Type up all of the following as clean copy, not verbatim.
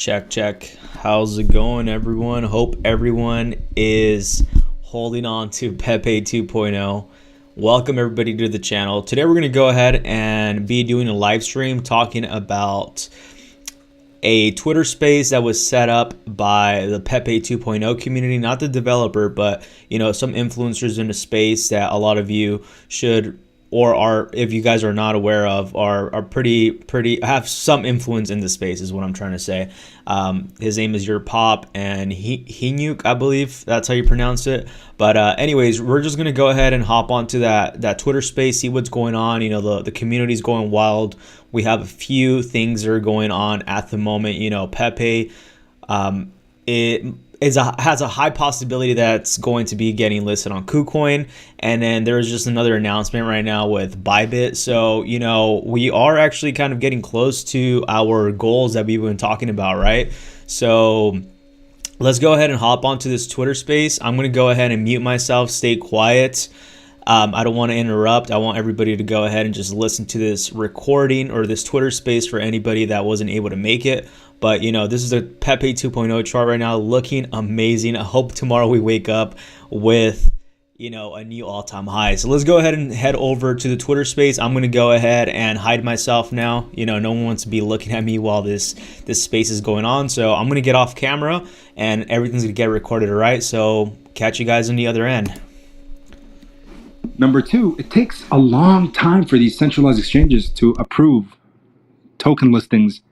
Check, check. How's it going, everyone? Hope everyone is holding on to PEPE 2.0. Welcome, everybody, to the channel. Today, we're going to go ahead and be doing a live stream talking about a Twitter space that was set up by the PEPE 2.0 community, not the developer, but some influencers in the space that a lot of you should, or are, if you guys are not aware of, are pretty have some influence in the space, is what I'm trying to say. His name is Your Pop, and Hinuk, I believe that's how you pronounce it. But anyways, we're just gonna go ahead and hop onto that Twitter space, see what's going on. The community's going wild. We have a few things that are going on at the moment. PEPE, has a high possibility that's going to be getting listed on KuCoin, and then there's just another announcement right now with Bybit. So we are actually kind of getting close to our goals that we've been talking about, right? So let's go ahead and hop onto this Twitter space. I'm going to go ahead and mute myself, stay quiet. I don't want to interrupt. I want everybody to go ahead and just listen to this recording or this Twitter space for anybody that wasn't able to make it. But, this is a PEPE 2.0 chart right now, looking amazing. I hope tomorrow we wake up with, a new all-time high. So let's go ahead and head over to the Twitter space. I'm going to go ahead and hide myself now. No one wants to be looking at me while this space is going on. So I'm going to get off camera and everything's going to get recorded, all right? So catch you guys on the other end. Number two, it takes a long time for these centralized exchanges to approve token listings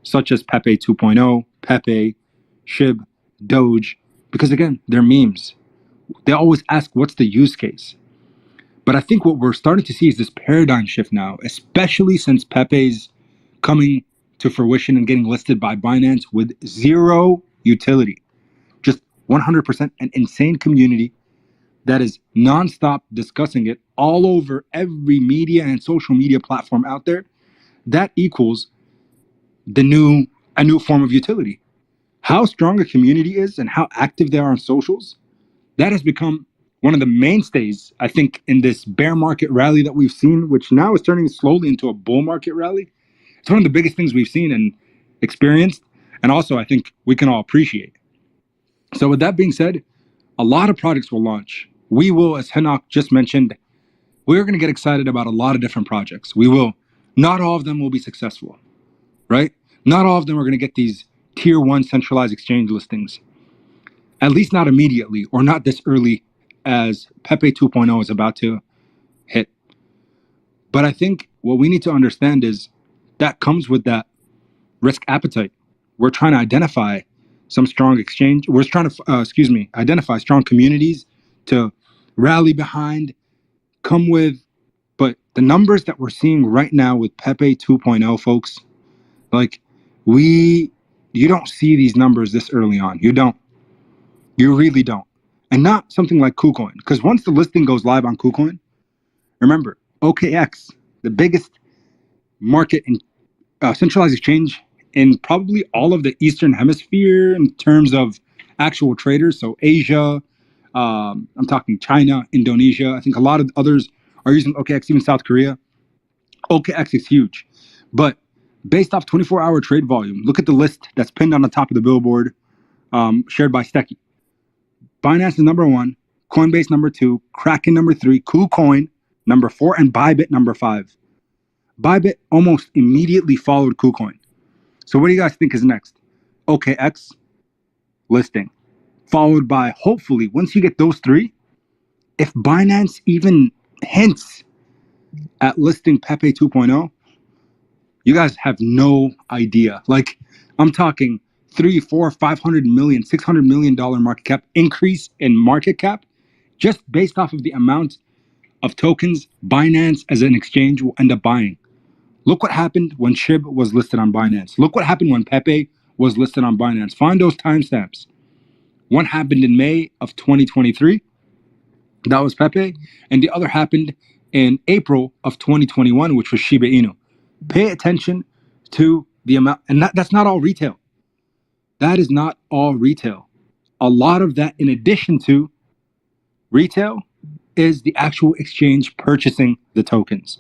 such as PEPE 2.0, PEPE, SHIB, Doge, because again, they're memes. They always ask, what's the use case? But I think what we're starting to see is this paradigm shift now, especially since PEPE's coming to fruition and getting listed by Binance with zero utility. Just 100% an insane community that is nonstop discussing it all over every media and social media platform out there. That equals a new form of utility. How strong a community is and how active they are on socials, that has become one of the mainstays, I think, in this bear market rally that we've seen, which now is turning slowly into a bull market rally. It's one of the biggest things we've seen and experienced, and also I think we can all appreciate. So with that being said, a lot of projects will launch. We will, as Henok just mentioned, we're going to get excited about a lot of different projects. We will. Not all of them will be successful, right? Not all of them are going to get these tier one centralized exchange listings, at least not immediately or not this early as PEPE 2.0 is about to hit. But I think what we need to understand is that comes with that risk appetite. We're trying to identify some strong exchange. We're trying to, identify strong communities to rally behind, come with. But the numbers that we're seeing right now with PEPE 2.0, folks, you don't see these numbers this early on. You don't. You really don't. And not something like KuCoin. Because once the listing goes live on KuCoin, remember, OKX, the biggest market in centralized exchange in probably all of the Eastern Hemisphere in terms of actual traders. So Asia, I'm talking China, Indonesia. I think a lot of others are using OKX, even South Korea. OKX is huge. But based off 24-hour trade volume, look at the list that's pinned on the top of the billboard, shared by Stecky. Binance is number one, Coinbase number two, Kraken number three, KuCoin number four, and Bybit number five. Bybit almost immediately followed KuCoin. So what do you guys think is next? OKX listing, followed by, hopefully, once you get those three, if Binance even hints at listing PEPE 2.0, you guys have no idea. I'm talking 3, 4, 500 million, $600 million market cap increase in market cap just based off of the amount of tokens Binance as an exchange will end up buying. Look what happened when SHIB was listed on Binance. Look what happened when PEPE was listed on Binance. Find those timestamps. One happened in May of 2023. That was PEPE. And the other happened in April of 2021, which was Shiba Inu. Pay attention to the amount. And that's not all retail. That is not all retail. A lot of that, in addition to retail, is the actual exchange purchasing the tokens.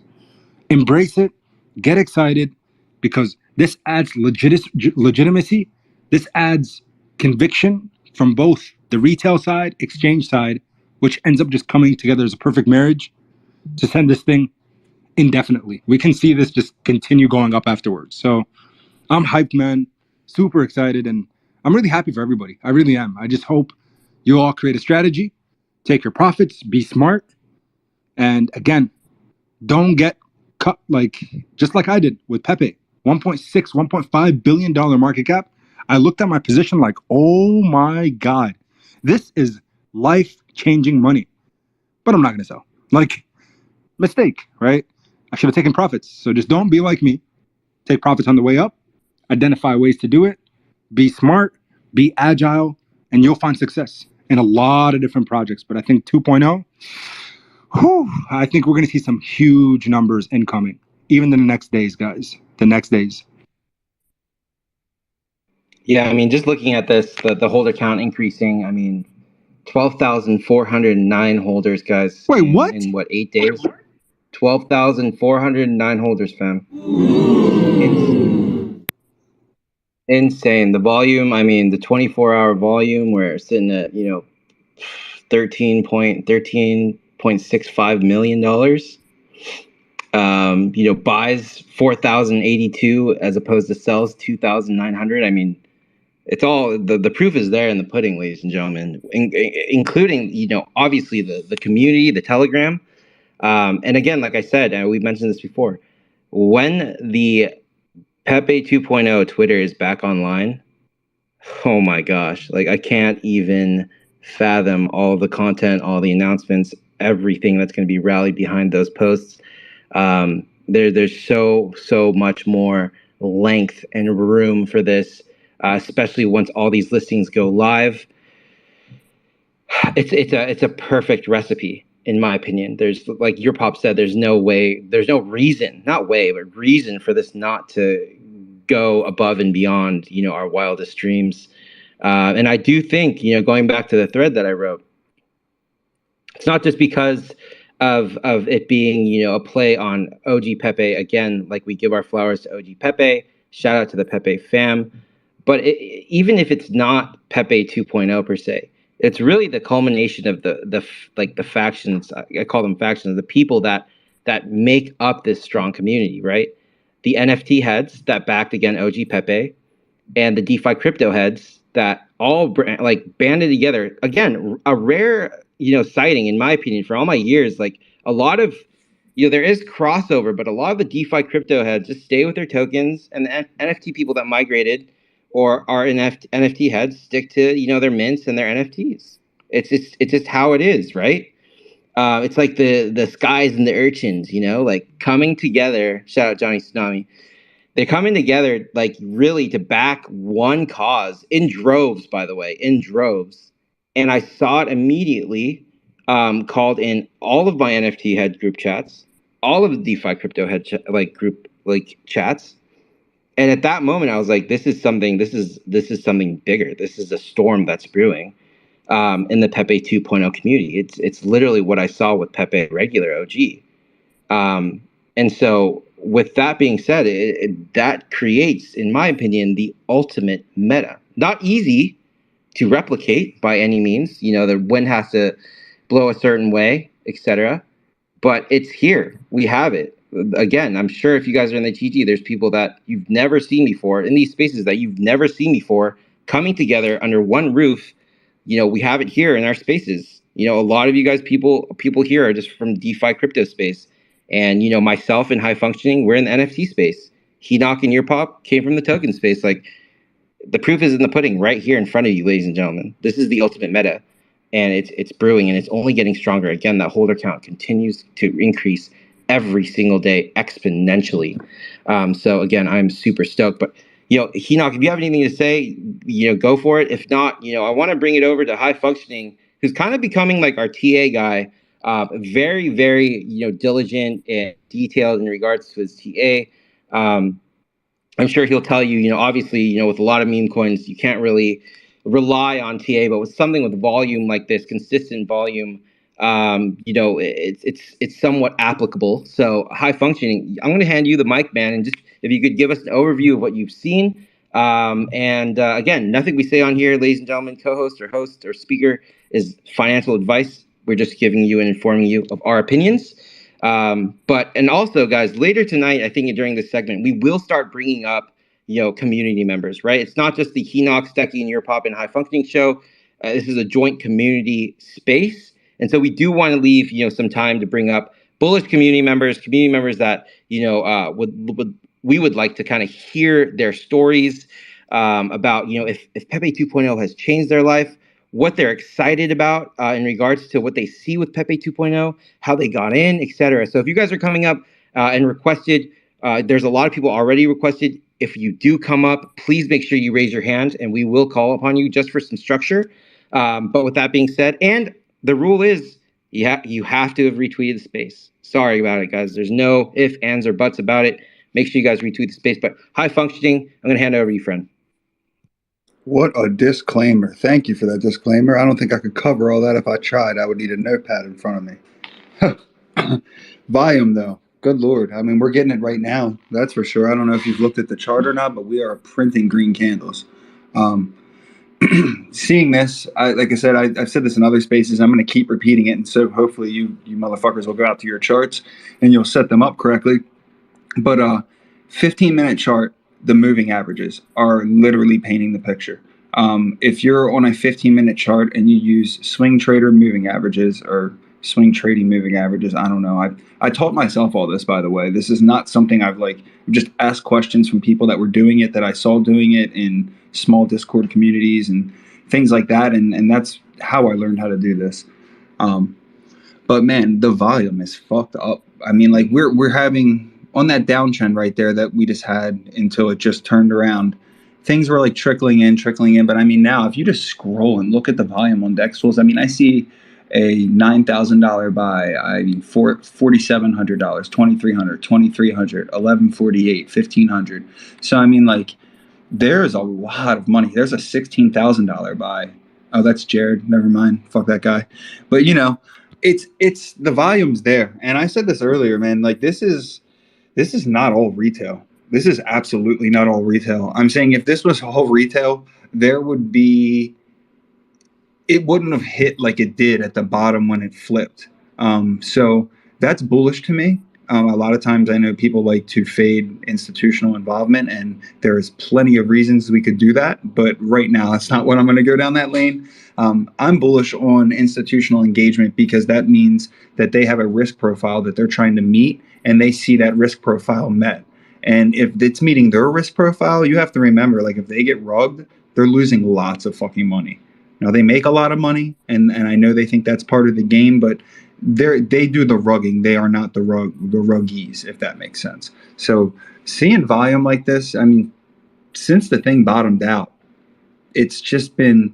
Embrace it. Get excited, because this adds legitimacy This adds conviction from both the retail side, exchange side, which ends up just coming together as a perfect marriage to send this thing indefinitely. We can see this just continue going up afterwards. So I'm hyped, man. Super excited, and I'm really happy for everybody. I really am. I just hope you all create a strategy, take your profits, be smart, and again, don't get cut just like I did with Pepe. 1.6, $1.5 billion market cap. I looked at my position like, oh my God, this is life changing money. But I'm not going to sell. Mistake, right? I should have taken profits. So just don't be like me. Take profits on the way up, identify ways to do it, be smart, be agile, and you'll find success in a lot of different projects. But I think 2.0, I think we're going to see some huge numbers incoming, even in the next days, guys. The next days. Yeah, I mean, just looking at this, the holder count increasing. I mean, 12,409 holders, guys. Wait, what? In what, 8 days? 12,409 holders, fam. It's insane. The volume, I mean, the 24-hour volume, we're sitting at, $13.65 million. Buys 4,082 as opposed to sells 2,900. I mean, it's all the proof is there in the pudding, ladies and gentlemen, including, obviously the community, the Telegram. And again, like I said, we mentioned this before, when the PEPE 2.0 Twitter is back online, oh my gosh, like I can't even fathom all the content, all the announcements, everything that's going to be rallied behind those posts. There's so much more length and room for this, especially once all these listings go live. It's a perfect recipe, in my opinion. There's, like your pop said, there's no reason, not way, but reason for this not to go above and beyond, our wildest dreams. And I do think, going back to the thread that I wrote, it's not just because of it being, a play on OG Pepe. Again, like, we give our flowers to OG Pepe. Shout out to the Pepe fam. But even if it's not Pepe 2.0 per se, it's really the culmination of the factions. I call them factions, the people that make up this strong community, right? The NFT heads that backed again OG Pepe, and the DeFi crypto heads that all banded together. Again, a rare sighting, in my opinion, for all my years. Like, a lot of there is crossover, but a lot of the DeFi crypto heads just stay with their tokens, and the NFT people that migrated or are NFT heads stick to their mints and their NFTs. It's just how it is, right? It's like the skies and the urchins, like coming together. Shout out Johnny Tsunami. They're coming together, like, really to back one cause in droves, by the way, in droves. And I saw it immediately, called in all of my NFT head group chats, all of the DeFi crypto head group chats. And at that moment, I was like, this is something bigger. This is a storm that's brewing in the Pepe 2.0 community. It's literally what I saw with Pepe regular OG. And so, with that being said, that creates, in my opinion, the ultimate meta. Not easy to replicate by any means. The wind has to blow a certain way, etc. But it's here. We have it. Again, I'm sure if you guys are in the TG, there's people that you've never seen before in these spaces that you've never seen before coming together under one roof. We have it here in our spaces. A lot of you guys, people here are just from DeFi crypto space. And, myself and High Functioning, we're in the NFT space. Henock and Earpop came from the token space. Like, the proof is in the pudding right here in front of you, ladies and gentlemen. This is the ultimate meta, and it's brewing, and it's only getting stronger. Again, that holder count continues to increase every single day exponentially. So again, I'm super stoked. But Henock, if you have anything to say, go for it. If not, I want to bring it over to High Functioning, who's kind of becoming like our TA guy. Very, very, diligent and detailed in regards to his TA. I'm sure he'll tell you, obviously, with a lot of meme coins, you can't really rely on TA, but with something with volume like this, consistent volume, it's somewhat applicable. So, High Functioning, I'm going to hand you the mic, man, and just if you could give us an overview of what you've seen, And again, nothing we say on here, ladies and gentlemen, co-host or host or speaker, is financial advice. We're just giving you and informing you of our opinions. And also, guys, later tonight, I think during this segment, we will start bringing up, community members, right? It's not just the Henox, Stucky, and Your Pop and High Functioning show. This is a joint community space. And so we do want to leave, some time to bring up bullish community members that, we would like to kind of hear their stories about, if Pepe 2.0 has changed their life, what they're excited about in regards to what they see with Pepe 2.0, how they got in, etc. So if you guys are coming up and requested, there's a lot of people already requested. If you do come up, please make sure you raise your hand and we will call upon you just for some structure. But with that being said, and the rule is you have to have retweeted the space. Sorry about it, guys. There's no ifs, ands, or buts about it. Make sure you guys retweet the space. But High Functioning, I'm going to hand it over to you, friend. What a disclaimer. Thank you for that disclaimer. I don't think I could cover all that if I tried. I would need a notepad in front of me. Volume, though. Good Lord. I mean, we're getting it right now. That's for sure. I don't know if you've looked at the chart or not, but we are printing green candles. Seeing this, like I said, I've said this in other spaces. I'm going to keep repeating it. And so hopefully you motherfuckers will go out to your charts and you'll set them up correctly. But 15-minute chart, the moving averages are literally painting the picture. If you're on a 15-minute chart and you use swing trader moving averages or swing trading moving averages, I don't know. I taught myself all this, by the way. This is not something I've just asked questions from people that were doing it, that I saw doing it in small Discord communities and things like that. And that's how I learned how to do this. But man, the volume is fucked up. I mean, like we're having on that downtrend right there that we just had until it just turned around. Things were like trickling in. But I mean, now if you just scroll and look at the volume on Dex tools, I mean, I see a $9,000 buy. I mean, $4,700, $2,300, $2,300, $1,148, $1,500. So I mean, like, there's a lot of money. There's a $16,000 buy. Oh, that's Jared. Never mind. Fuck that guy. But it's the volume's there. And I said this earlier, man. Like this is not all retail. This is absolutely not all retail. I'm saying if this was all retail, it wouldn't have hit like it did at the bottom when it flipped. So that's bullish to me. A lot of times I know people like to fade institutional involvement, and there's plenty of reasons we could do that. But right now, that's not what I'm going to go down that lane. I'm bullish on institutional engagement because that means that they have a risk profile that they're trying to meet, and they see that risk profile met. And if it's meeting their risk profile, you have to remember, like, if they get rugged, they're losing lots of fucking money. Now, they make a lot of money, and I know they think that's part of the game, but they do the rugging. They are not the ruggies, if that makes sense. So seeing volume like this, I mean, since the thing bottomed out, it's been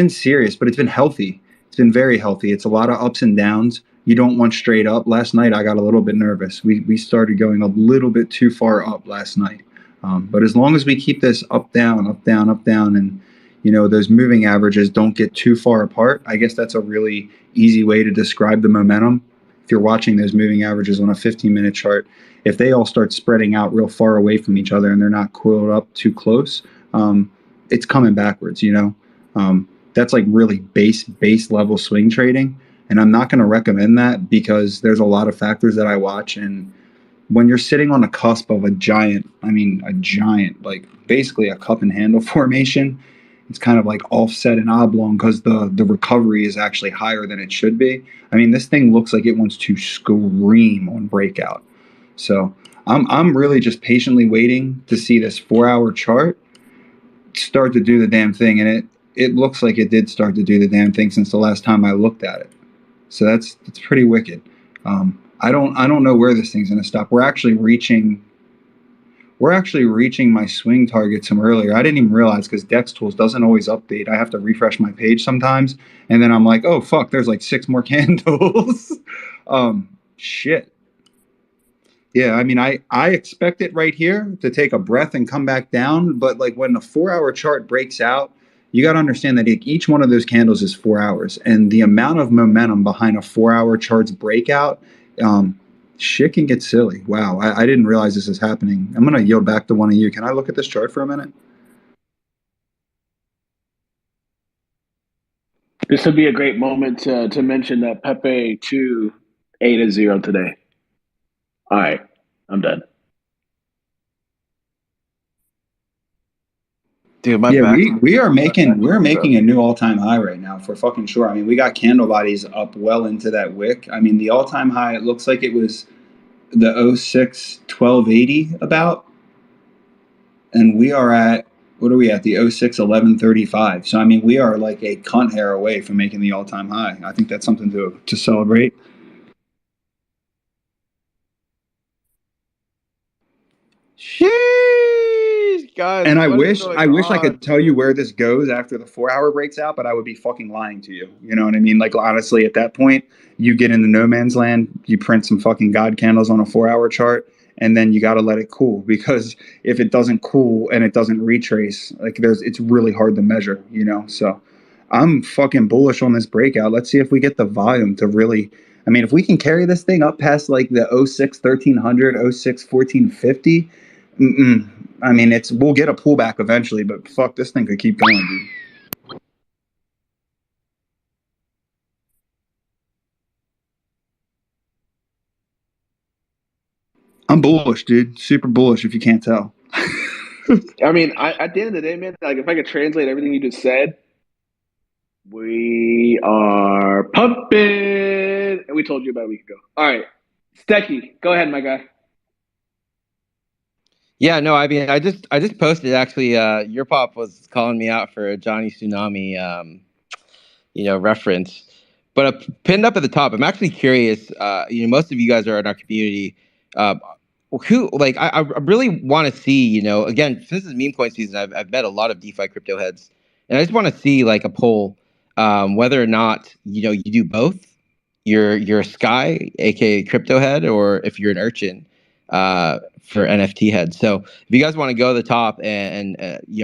serious, but it's been healthy. It's been very healthy. It's a lot of ups and downs. You don't want straight up. Last night, I got a little bit nervous. We started going a little bit too far up last night. But as long as we keep this up, down, up, down, up, down, and those moving averages don't get too far apart, I guess that's a really easy way to describe the momentum. If you're watching those moving averages on a 15-minute chart, if they all start spreading out real far away from each other and they're not coiled up too close, it's coming backwards, That's like really base level swing trading. And I'm not going to recommend that because there's a lot of factors that I watch. And when you're sitting on the cusp of a giant, like basically a cup and handle formation, it's kind of like offset and oblong because the recovery is actually higher than it should be. I mean, this thing looks like it wants to scream on breakout. So I'm really just patiently waiting to see this 4-hour chart start to do the damn thing. And it looks like it did start to do the damn thing since the last time I looked at it. So that's pretty wicked. I don't know where this thing's going to stop. We're actually reaching my swing targets from earlier. I didn't even realize because Dex Tools doesn't always update. I have to refresh my page sometimes, and then I'm like, oh fuck, there's like 6 more candles. Shit. Yeah, I mean, I expect it right here to take a breath and come back down, but like when the 4-hour chart breaks out, you got to understand that each one of those candles is 4 hours, and the amount of momentum behind a 4-hour chart's breakout, shit can get silly. Wow, I didn't realize this is happening. I'm going to yield back to one of you. Can I look at this chart for a minute? This would be a great moment to mention that Pepe 2.0 today. All right, I'm done. Dude, my Yeah, back. we're making a new all-time high right now for fucking sure. I mean, we got candle bodies up well into that wick. I mean, the all-time high, it looks like it was the 06 1280 about, and we are at, what are we at, the 06 1135. So I mean, we are like a cunt hair away from making the all-time high. I think that's something to celebrate. Sheesh, guys. And What is going I wish I on, could tell you dude? where this goes after the 4 hour breaks out, but I would be fucking lying to you. You know what I mean? Like, honestly, at that point, you get into no man's land, you print some fucking god candles on a 4 hour chart, and then you got to let it cool, because if it doesn't cool and it doesn't retrace, like, it's really hard to measure, you know? So I'm fucking bullish on this breakout. Let's see if we get the volume to really, I mean, if we can carry this thing up past like the 06 1300, 06 1450, I mean, we'll get a pullback eventually, but fuck, this thing could keep going, dude. I'm bullish, dude. Super bullish, if you can't tell. I mean, at the end of the day, man, like if I could translate everything you just said, we are pumping, and we told you about a week ago. All right, Stecky, go ahead, my guy. Yeah, no, I mean, I just posted actually. Your pop was calling me out for a Johnny Tsunami, reference. But pinned up at the top, I'm actually curious. Most of you guys are in our community. Who like I really want to see. Again, this is meme coin season. I've met a lot of DeFi crypto heads, and I just want to see like a poll, whether or not you do both. You're a Sky, aka crypto head, or if you're an Urchin, for NFT heads. So if you guys want to go to the top and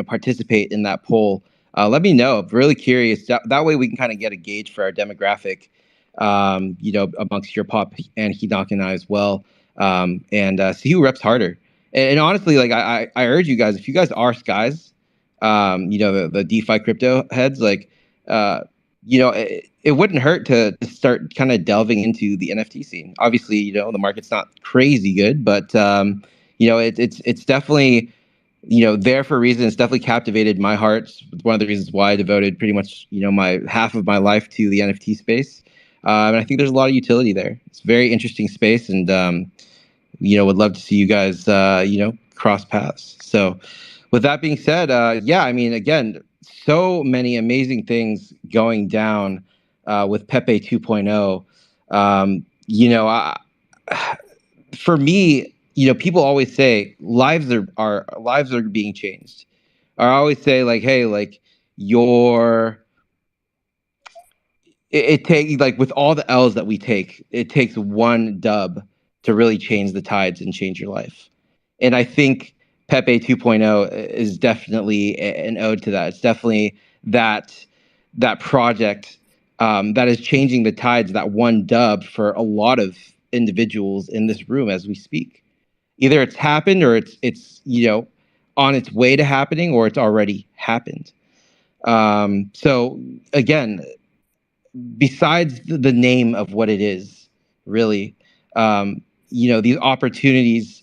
participate in that poll, let me know. I'm really curious. That way we can kind of get a gauge for our demographic, amongst your pop and Hidok and I as well, and see who reps harder. And honestly, like I urge you guys, if you guys are Skies, the DeFi crypto heads, like, it wouldn't hurt to start kind of delving into the NFT scene. Obviously, the market's not crazy good, but it's definitely there for a reason. It's definitely captivated my heart. It's one of the reasons why I devoted pretty much my half of my life to the NFT space. And I think there's a lot of utility there. It's a very interesting space, and would love to see you guys cross paths. So with that being said, yeah, I mean, again, so many amazing things going down with Pepe 2.0. For me, people always say lives are being changed. I always say like, hey, like it takes, like, with all the L's that we take, it takes one dub to really change the tides and change your life. And I think Pepe 2.0 is definitely an ode to that. It's definitely that project that is changing the tides, that one dub for a lot of individuals in this room as we speak. Either it's happened, or it's on its way to happening, or it's already happened. So again, besides the name of what it is, really, these opportunities,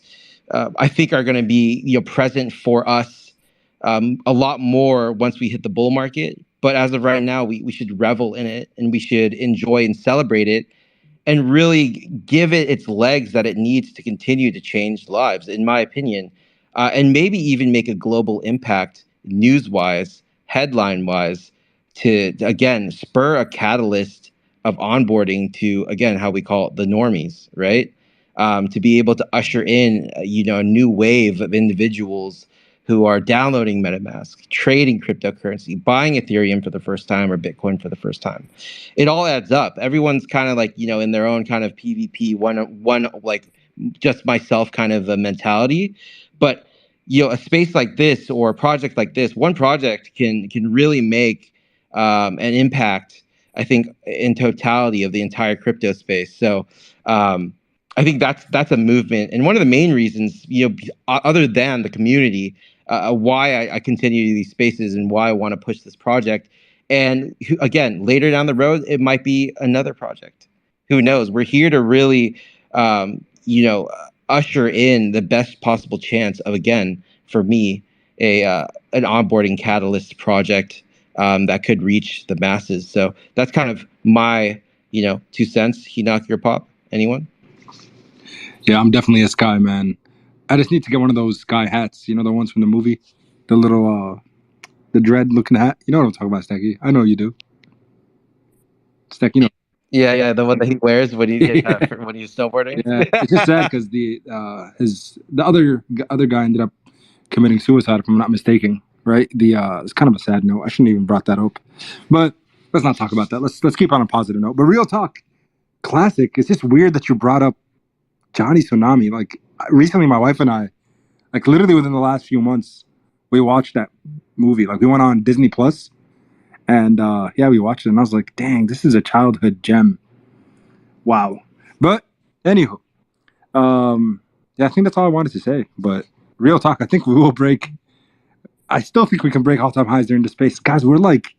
I think, are going to be present for us a lot more once we hit the bull market. But as of right now, we should revel in it, and we should enjoy and celebrate it, and really give it its legs that it needs to continue to change lives, in my opinion, and maybe even make a global impact, news-wise, headline-wise, to again spur a catalyst of onboarding to, again, how we call it, the normies, right? To be able to usher in a new wave of individuals who are downloading MetaMask, trading cryptocurrency, buying Ethereum for the first time, or Bitcoin for the first time. It all adds up. Everyone's kind of like, in their own kind of PvP, one like just myself kind of a mentality. But a space like this, or a project like this, one project can really make an impact, I think, in totality of the entire crypto space. So I think that's a movement, and one of the main reasons, other than the community, why I continue these spaces, and why I want to push this project, And again, later down the road, it might be another project. Who knows? We're here to really, usher in the best possible chance of, again, for me, an onboarding catalyst project that could reach the masses. So that's kind of my, 2 cents. Hinok, your pop? Anyone? Yeah, I'm definitely a Sky man. I just need to get one of those Sky hats. You know, the ones from the movie, the little the dread looking hat. You know what I'm talking about, Stacky? I know you do. Stacky, you know. Yeah, the one that he wears when he when he's snowboarding. Yeah, it's just sad because the other guy ended up committing suicide, if I'm not mistaken. Right? It's kind of a sad note. I shouldn't even brought that up, but let's not talk about that. Let's keep on a positive note. But real talk, classic. It's just weird that you brought up Johnny Tsunami. Like recently, my wife and I, like literally within the last few months, we watched that movie. Like we went on Disney Plus, and yeah, we watched it, and I was like, dang, this is a childhood gem. Wow. But anywho, yeah, I think that's all I wanted to say. But real talk, I think we will break. I still think we can break all-time highs during the space, guys. We're like,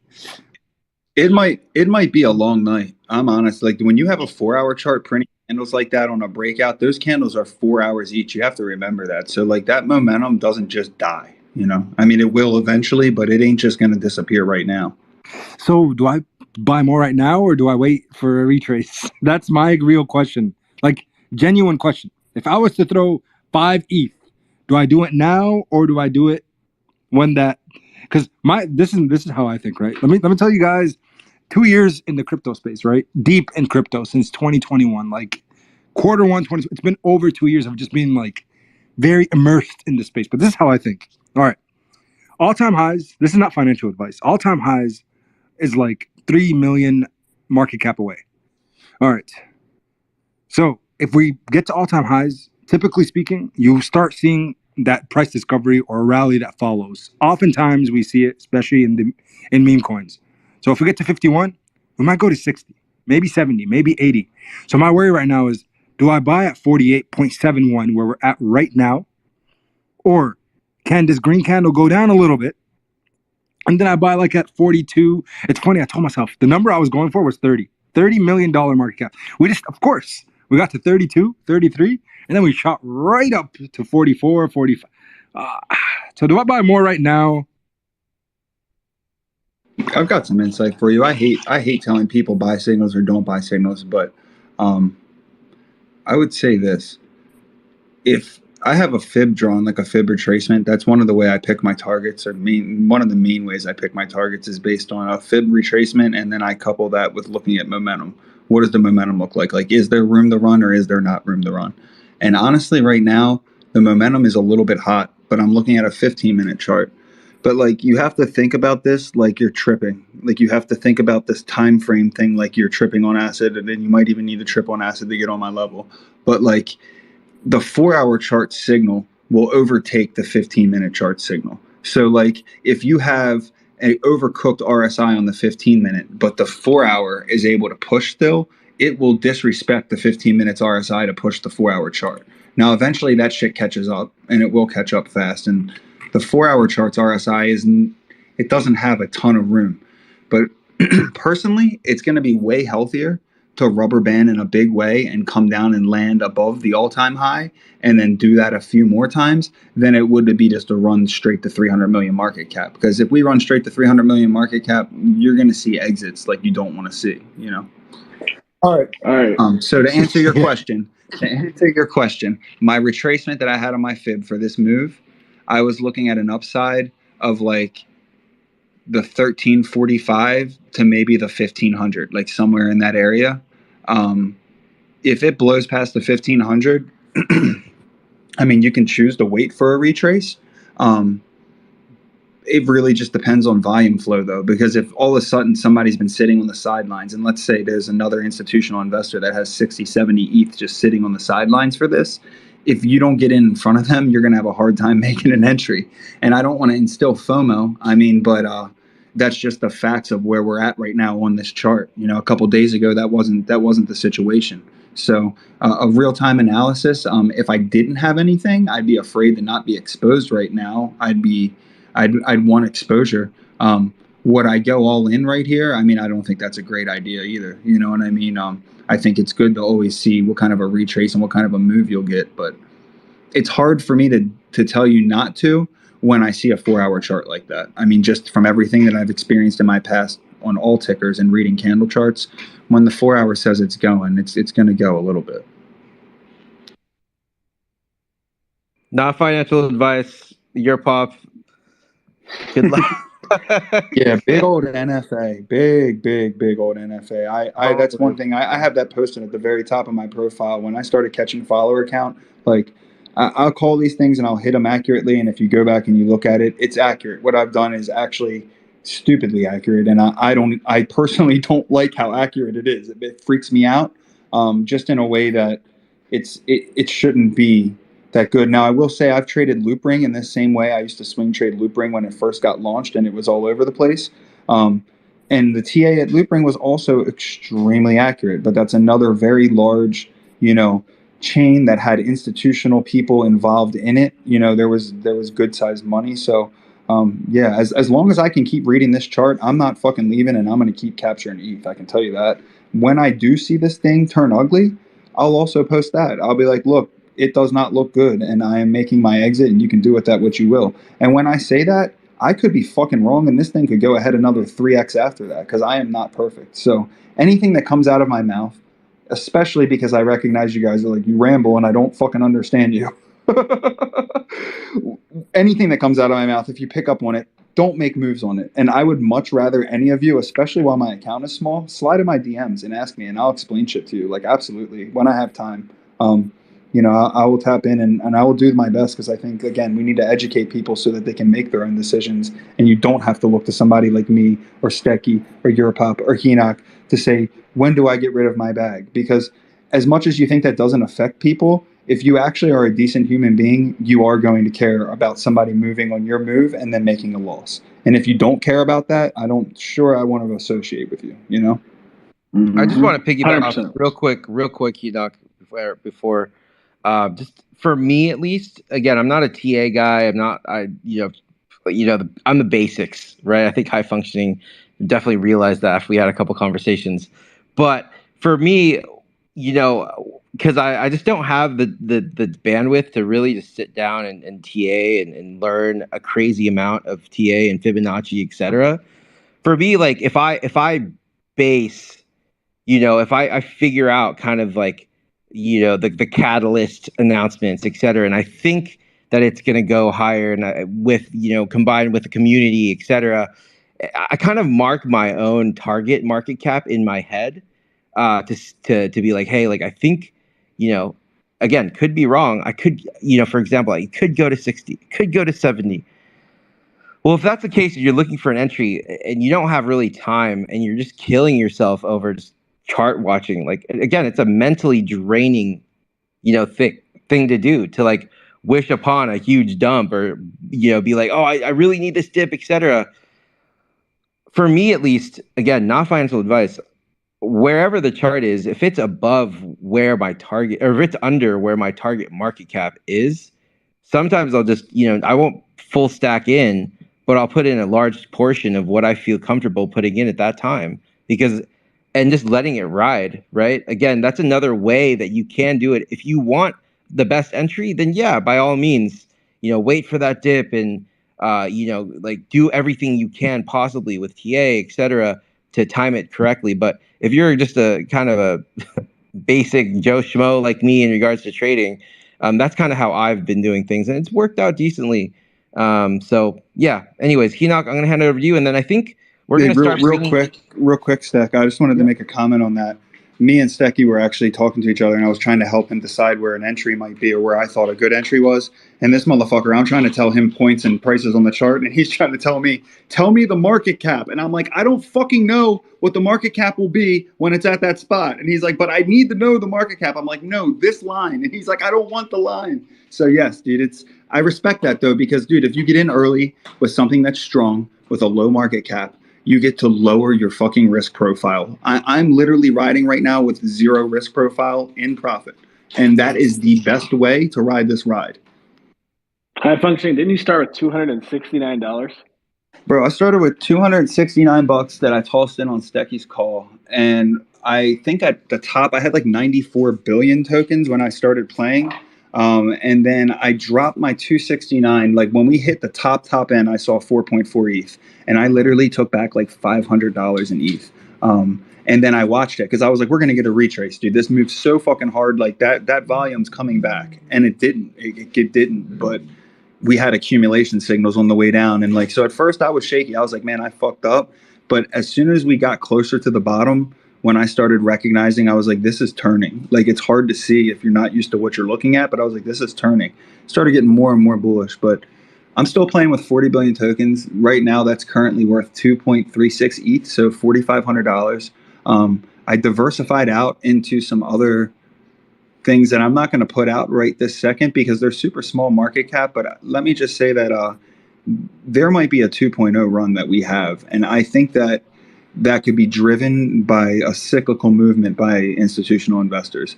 It might be a long night. I'm honest. Like when you have a 4-hour chart printing candles like that on a breakout, those candles are 4 hours each. You have to remember that. So like that momentum doesn't just die. You know, I mean, it will eventually, but it ain't just going to disappear right now. so do I buy more right now or do I wait for a retrace? That's my real question. Like genuine question. If I was to throw 5 ETH, do I do it now or do I do it when that? Because this is how I think, right? Let me tell you guys, 2 years in the crypto space, right? Deep in crypto since 2021, like quarter one, 20. It's been over 2 years of just being like very immersed in the space. But this is how I think. All right, all-time highs. This is not financial advice. All-time highs is like 3 million market cap away. All right. So if we get to all-time highs, typically speaking, you start seeing that price discovery or rally that follows. Oftentimes we see it, especially in meme coins. So if we get to 51, we might go to 60, maybe 70, maybe 80. So my worry right now is, do I buy at 48.71 where we're at right now? Or can this green candle go down a little bit? And then I buy like at 42. It's funny, I told myself the number I was going for was $30 million market cap. Of course, we got to 32, 33, and then we shot right up to 44, 45. So do I buy more right now? I've got some insight for you. I hate telling people buy signals or don't buy signals, but I would say this. If I have a fib drawn, like a fib retracement, that's one of the way I pick my targets, one of the main ways I pick my targets is based on a fib retracement, and then I couple that with looking at momentum. What does the momentum look like? Like, is there room to run or is there not room to run? And honestly, right now, the momentum is a little bit hot, but I'm looking at a 15-minute chart. But like, you have to think about this like you're tripping. Like, you have to think about this time frame thing like you're tripping on acid, and then you might even need to trip on acid to get on my level. But like, the 4-hour chart signal will overtake the 15-minute chart signal. So like, if you have an overcooked RSI on the 15-minute, but the 4-hour is able to push still, it will disrespect the 15 minutes RSI to push the 4-hour chart. Now, eventually that shit catches up, and it will catch up fast. And the 4-hour chart's RSI it doesn't have a ton of room. But personally, it's going to be way healthier to rubber band in a big way and come down and land above the all-time high and then do that a few more times than it would to be just to run straight to 300 million market cap. Because if we run straight to 300 million market cap, you're going to see exits like you don't want to see, you know? All right. So to answer your question, my retracement that I had on my fib for this move, I was looking at an upside of like the 1345 to maybe the 1500, like somewhere in that area. If it blows past the 1500, I mean, you can choose to wait for a retrace. It really just depends on volume flow, though, because if all of a sudden somebody's been sitting on the sidelines, and let's say there's another institutional investor that has 60, 70 ETH just sitting on the sidelines for this, if you don't get in front of them, you're going to have a hard time making an entry. And I don't want to instill FOMO. I mean, but that's just the facts of where we're at right now on this chart. You know, a couple days ago, that wasn't the situation. So a real-time analysis, if I didn't have anything, I'd be afraid to not be exposed right now. I'd want exposure. would I go all in right here? I mean, I don't think that's a great idea either. You know what I mean? I think it's good to always see what kind of a retrace and what kind of a move you'll get, but it's hard for me to tell you not to when I see a 4-hour chart like that. I mean, just from everything that I've experienced in my past on all tickers and reading candle charts, when the 4-hour says it's going, it's going to go a little bit. Not financial advice. Your pop. Good luck. Yeah, big old NFA, big old NFA. That's one thing. I have that posted at the very top of my profile. When I started catching follower count, like I'll call these things and I'll hit them accurately. And if you go back and you look at it, it's accurate. What I've done is actually stupidly accurate, and I personally don't like how accurate it is. It freaks me out, just in a way that it shouldn't be that good. Now, I will say I've traded loop ring in this same way. I used to swing trade loop ring when it first got launched, and it was all over the place. And the TA at loop ring was also extremely accurate, but that's another very large, chain that had institutional people involved in it. There was good sized money. So, yeah, as long as I can keep reading this chart, I'm not fucking leaving, and I'm going to keep capturing ETH. I can tell you that. When I do see this thing turn ugly, I'll also post that. I'll be like, look, it does not look good, and I am making my exit, and you can do with that what you will. And when I say that, I could be fucking wrong, and this thing could go ahead another 3x after that, because I am not perfect. So anything that comes out of my mouth, especially because I recognize you guys are like, you ramble and I don't fucking understand you. Anything that comes out of my mouth, if you pick up on it, don't make moves on it. And I would much rather any of you, especially while my account is small, slide in my DMs and ask me, and I'll explain shit to you. Like, absolutely, when I have time. I will tap in and I will do my best, because I think, again, we need to educate people so that they can make their own decisions, and you don't have to look to somebody like me or Stecky or Europop or Henoch to say, when do I get rid of my bag? Because as much as you think that doesn't affect people, if you actually are a decent human being, you are going to care about somebody moving on your move and then making a loss. And if you don't care about that, I want to associate with you, Mm-hmm. I just want to piggyback off 100%. real quick, Enoch, before just for me at least. Again, I'm not a TA guy. I'm not. I'm the basics, right? I think high functioning definitely realized that after we had a couple conversations. But for me, because I just don't have the bandwidth to really just sit down and TA and learn a crazy amount of TA and Fibonacci, etc. For me, like if I base, if I figure out kind of like, the catalyst announcements, et cetera, and I think that it's going to go higher, and with, combined with the community, et cetera, I kind of mark my own target market cap in my head, to be like, hey, like, I think, again, could be wrong. I could, for example, it could go to 60, could go to 70. Well, if that's the case, you're looking for an entry and you don't have really time, and you're just killing yourself over just chart watching. Like, again, it's a mentally draining, thing to do, to like wish upon a huge dump, or, be like, oh, I really need this dip, etc. For me, at least, again, not financial advice, wherever the chart is, if it's above where my target, or if it's under where my target market cap is, sometimes I'll just, I won't full stack in, but I'll put in a large portion of what I feel comfortable putting in at that time, and just letting it ride, right? Again, that's another way that you can do it. If you want the best entry, then yeah, by all means, wait for that dip, and, like, do everything you can possibly with TA, etc., to time it correctly. But if you're just a kind of a basic Joe Schmo like me in regards to trading, that's kind of how I've been doing things, and it's worked out decently. So yeah. Anyways, Henoch, I'm gonna hand it over to you, and then I think we're gonna start real quick, Steck. I just wanted to make a comment on that. Me and Stecky were actually talking to each other, and I was trying to help him decide where an entry might be, or where I thought a good entry was. And this motherfucker, I'm trying to tell him points and prices on the chart, and he's trying to tell me the market cap. And I'm like, I don't fucking know what the market cap will be when it's at that spot. And he's like, but I need to know the market cap. I'm like, no, this line. And he's like, I don't want the line. So yes, dude, I respect that though, because dude, if you get in early with something that's strong with a low market cap, you get to lower your fucking risk profile. I'm literally riding right now with 0 risk profile in profit. And that is the best way to ride this ride. High functioning, didn't you start with $269? Bro, I started with 269 bucks that I tossed in on Stecky's call, and I think at the top I had like 94 billion tokens when I started playing. And then I dropped my 269. Like when we hit the top end, I saw 4.4 ETH, and I literally took back like $500 in ETH. And then I watched it because I was like, we're gonna get a retrace, dude. This moves so fucking hard. Like that volume's coming back, and it didn't. It didn't, but we had accumulation signals on the way down. And like, so at first I was shaky. I was like, man, I fucked up. But as soon as we got closer to the bottom, when I started recognizing, I was like, this is turning. Like, it's hard to see if you're not used to what you're looking at, but I was like, this is turning. Started getting more and more bullish, but I'm still playing with 40 billion tokens. Right now, that's currently worth 2.36 ETH, so $4,500. I diversified out into some other things that I'm not going to put out right this second because they're super small market cap. But let me just say that there might be a 2.0 run that we have. And I think that that could be driven by a cyclical movement by institutional investors.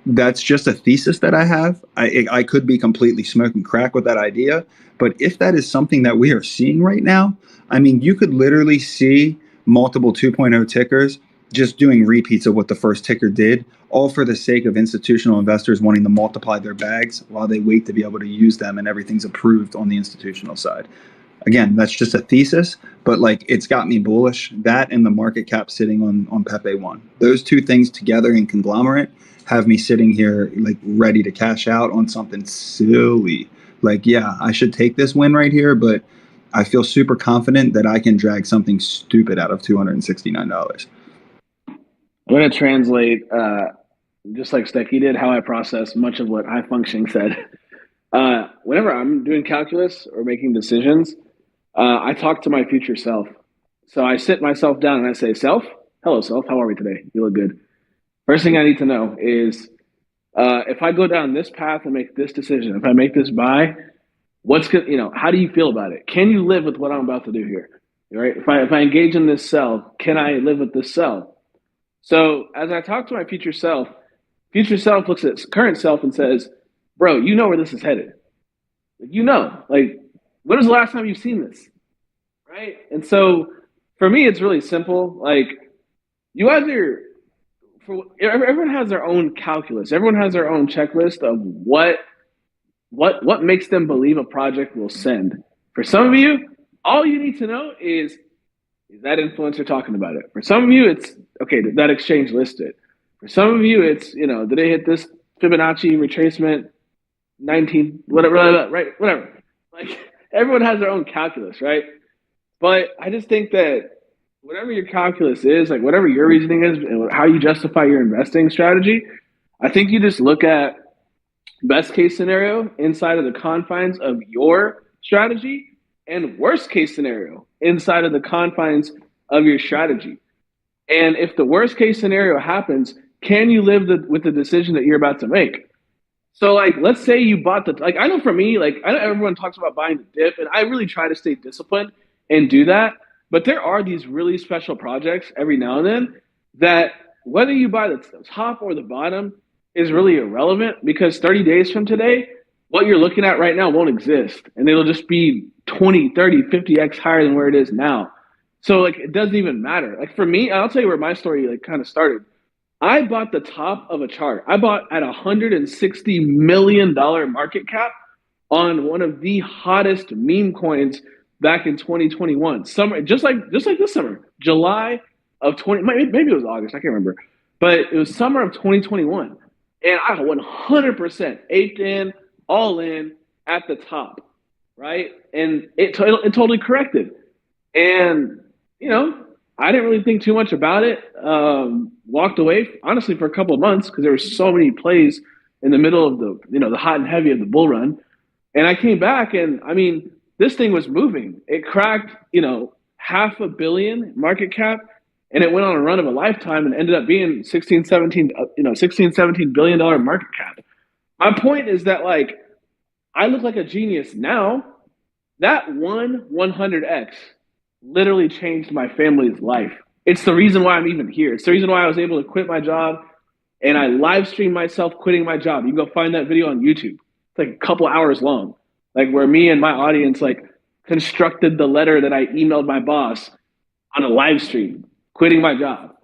That's just a thesis that I have. I could be completely smoking crack with that idea. But if that is something that we are seeing right now, I mean, you could literally see multiple 2.0 tickers just doing repeats of what the first ticker did, all for the sake of institutional investors wanting to multiply their bags while they wait to be able to use them and everything's approved on the institutional side. Again, that's just a thesis, but like it's got me bullish. That and the market cap sitting on PEPE 1. Those two things together in conglomerate have me sitting here like ready to cash out on something silly. Like, yeah, I should take this win right here, but I feel super confident that I can drag something stupid out of $269. I'm going to translate, just like Stecky did, how I process much of what High Functioning said. Whenever I'm doing calculus or making decisions, I talk to my future self. So I sit myself down and I say, self, hello, self, how are we today? You look good. First thing I need to know is if I go down this path and make this decision, if I make this buy, what's good, how do you feel about it? Can you live with what I'm about to do here? Right? If I engage in this sell, can I live with this sell? So as I talk to my future self looks at current self and says, bro, you know where this is headed. Like, when was the last time you've seen this? Right? And so for me, it's really simple. Like, everyone has their own calculus. Everyone has their own checklist of what makes them believe a project will send. For some of you, all you need to know is that influencer talking about it? For some of you, it's, okay, did that exchange list it? For some of you, it's, did they hit this Fibonacci retracement 19, whatever, right? Whatever. Like, everyone has their own calculus, right? But I just think that whatever your calculus is, like whatever your reasoning is and how you justify your investing strategy, I think you just look at best case scenario inside of the confines of your strategy and worst case scenario inside of the confines of your strategy. And if the worst case scenario happens, can you live with the decision that you're about to make? So like, let's say you bought I know for me, like I know everyone talks about buying the dip and I really try to stay disciplined and do that. But there are these really special projects every now and then that whether you buy the top or the bottom is really irrelevant because 30 days from today, what you're looking at right now won't exist. And it'll just be 20, 30, 50x higher than where it is now. So like, it doesn't even matter. Like for me, I'll tell you where my story like kind of started. I bought the top of a chart. I bought at $160 million market cap on one of the hottest meme coins back in 2021. Summer, just like this summer, July of 20, maybe it was August, I can't remember. But it was summer of 2021. And I 100% aped in, all in at the top, right? And it totally corrected. And, I didn't really think too much about it. Walked away, honestly, for a couple of months because there were so many plays in the middle of the hot and heavy of the bull run. And I came back and, I mean, this thing was moving. It cracked, $500 million market cap, and it went on a run of a lifetime and ended up being 17 billion dollar market cap. My point is that like I look like a genius now. That 100x literally changed my family's life. It's the reason why I'm even here. It's the reason why I was able to quit my job and I live streamed myself quitting my job. You can go find that video on YouTube. It's like a couple hours long, like where me and my audience, like constructed the letter that I emailed my boss on a live stream, quitting my job,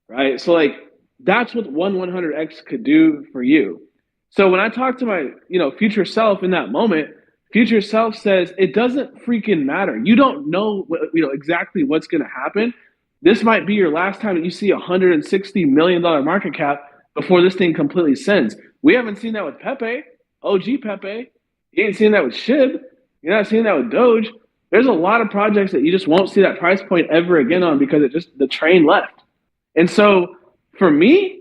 right? So like that's what 100x could do for you. So when I talk to my, future self in that moment, future self says it doesn't freaking matter. You don't know, exactly what's going to happen. This might be your last time that you see $160 million market cap before this thing completely sends. We haven't seen that with Pepe, OG Pepe. You ain't seen that with SHIB. You're not seeing that with Doge. There's a lot of projects that you just won't see that price point ever again on because the train left. And so for me,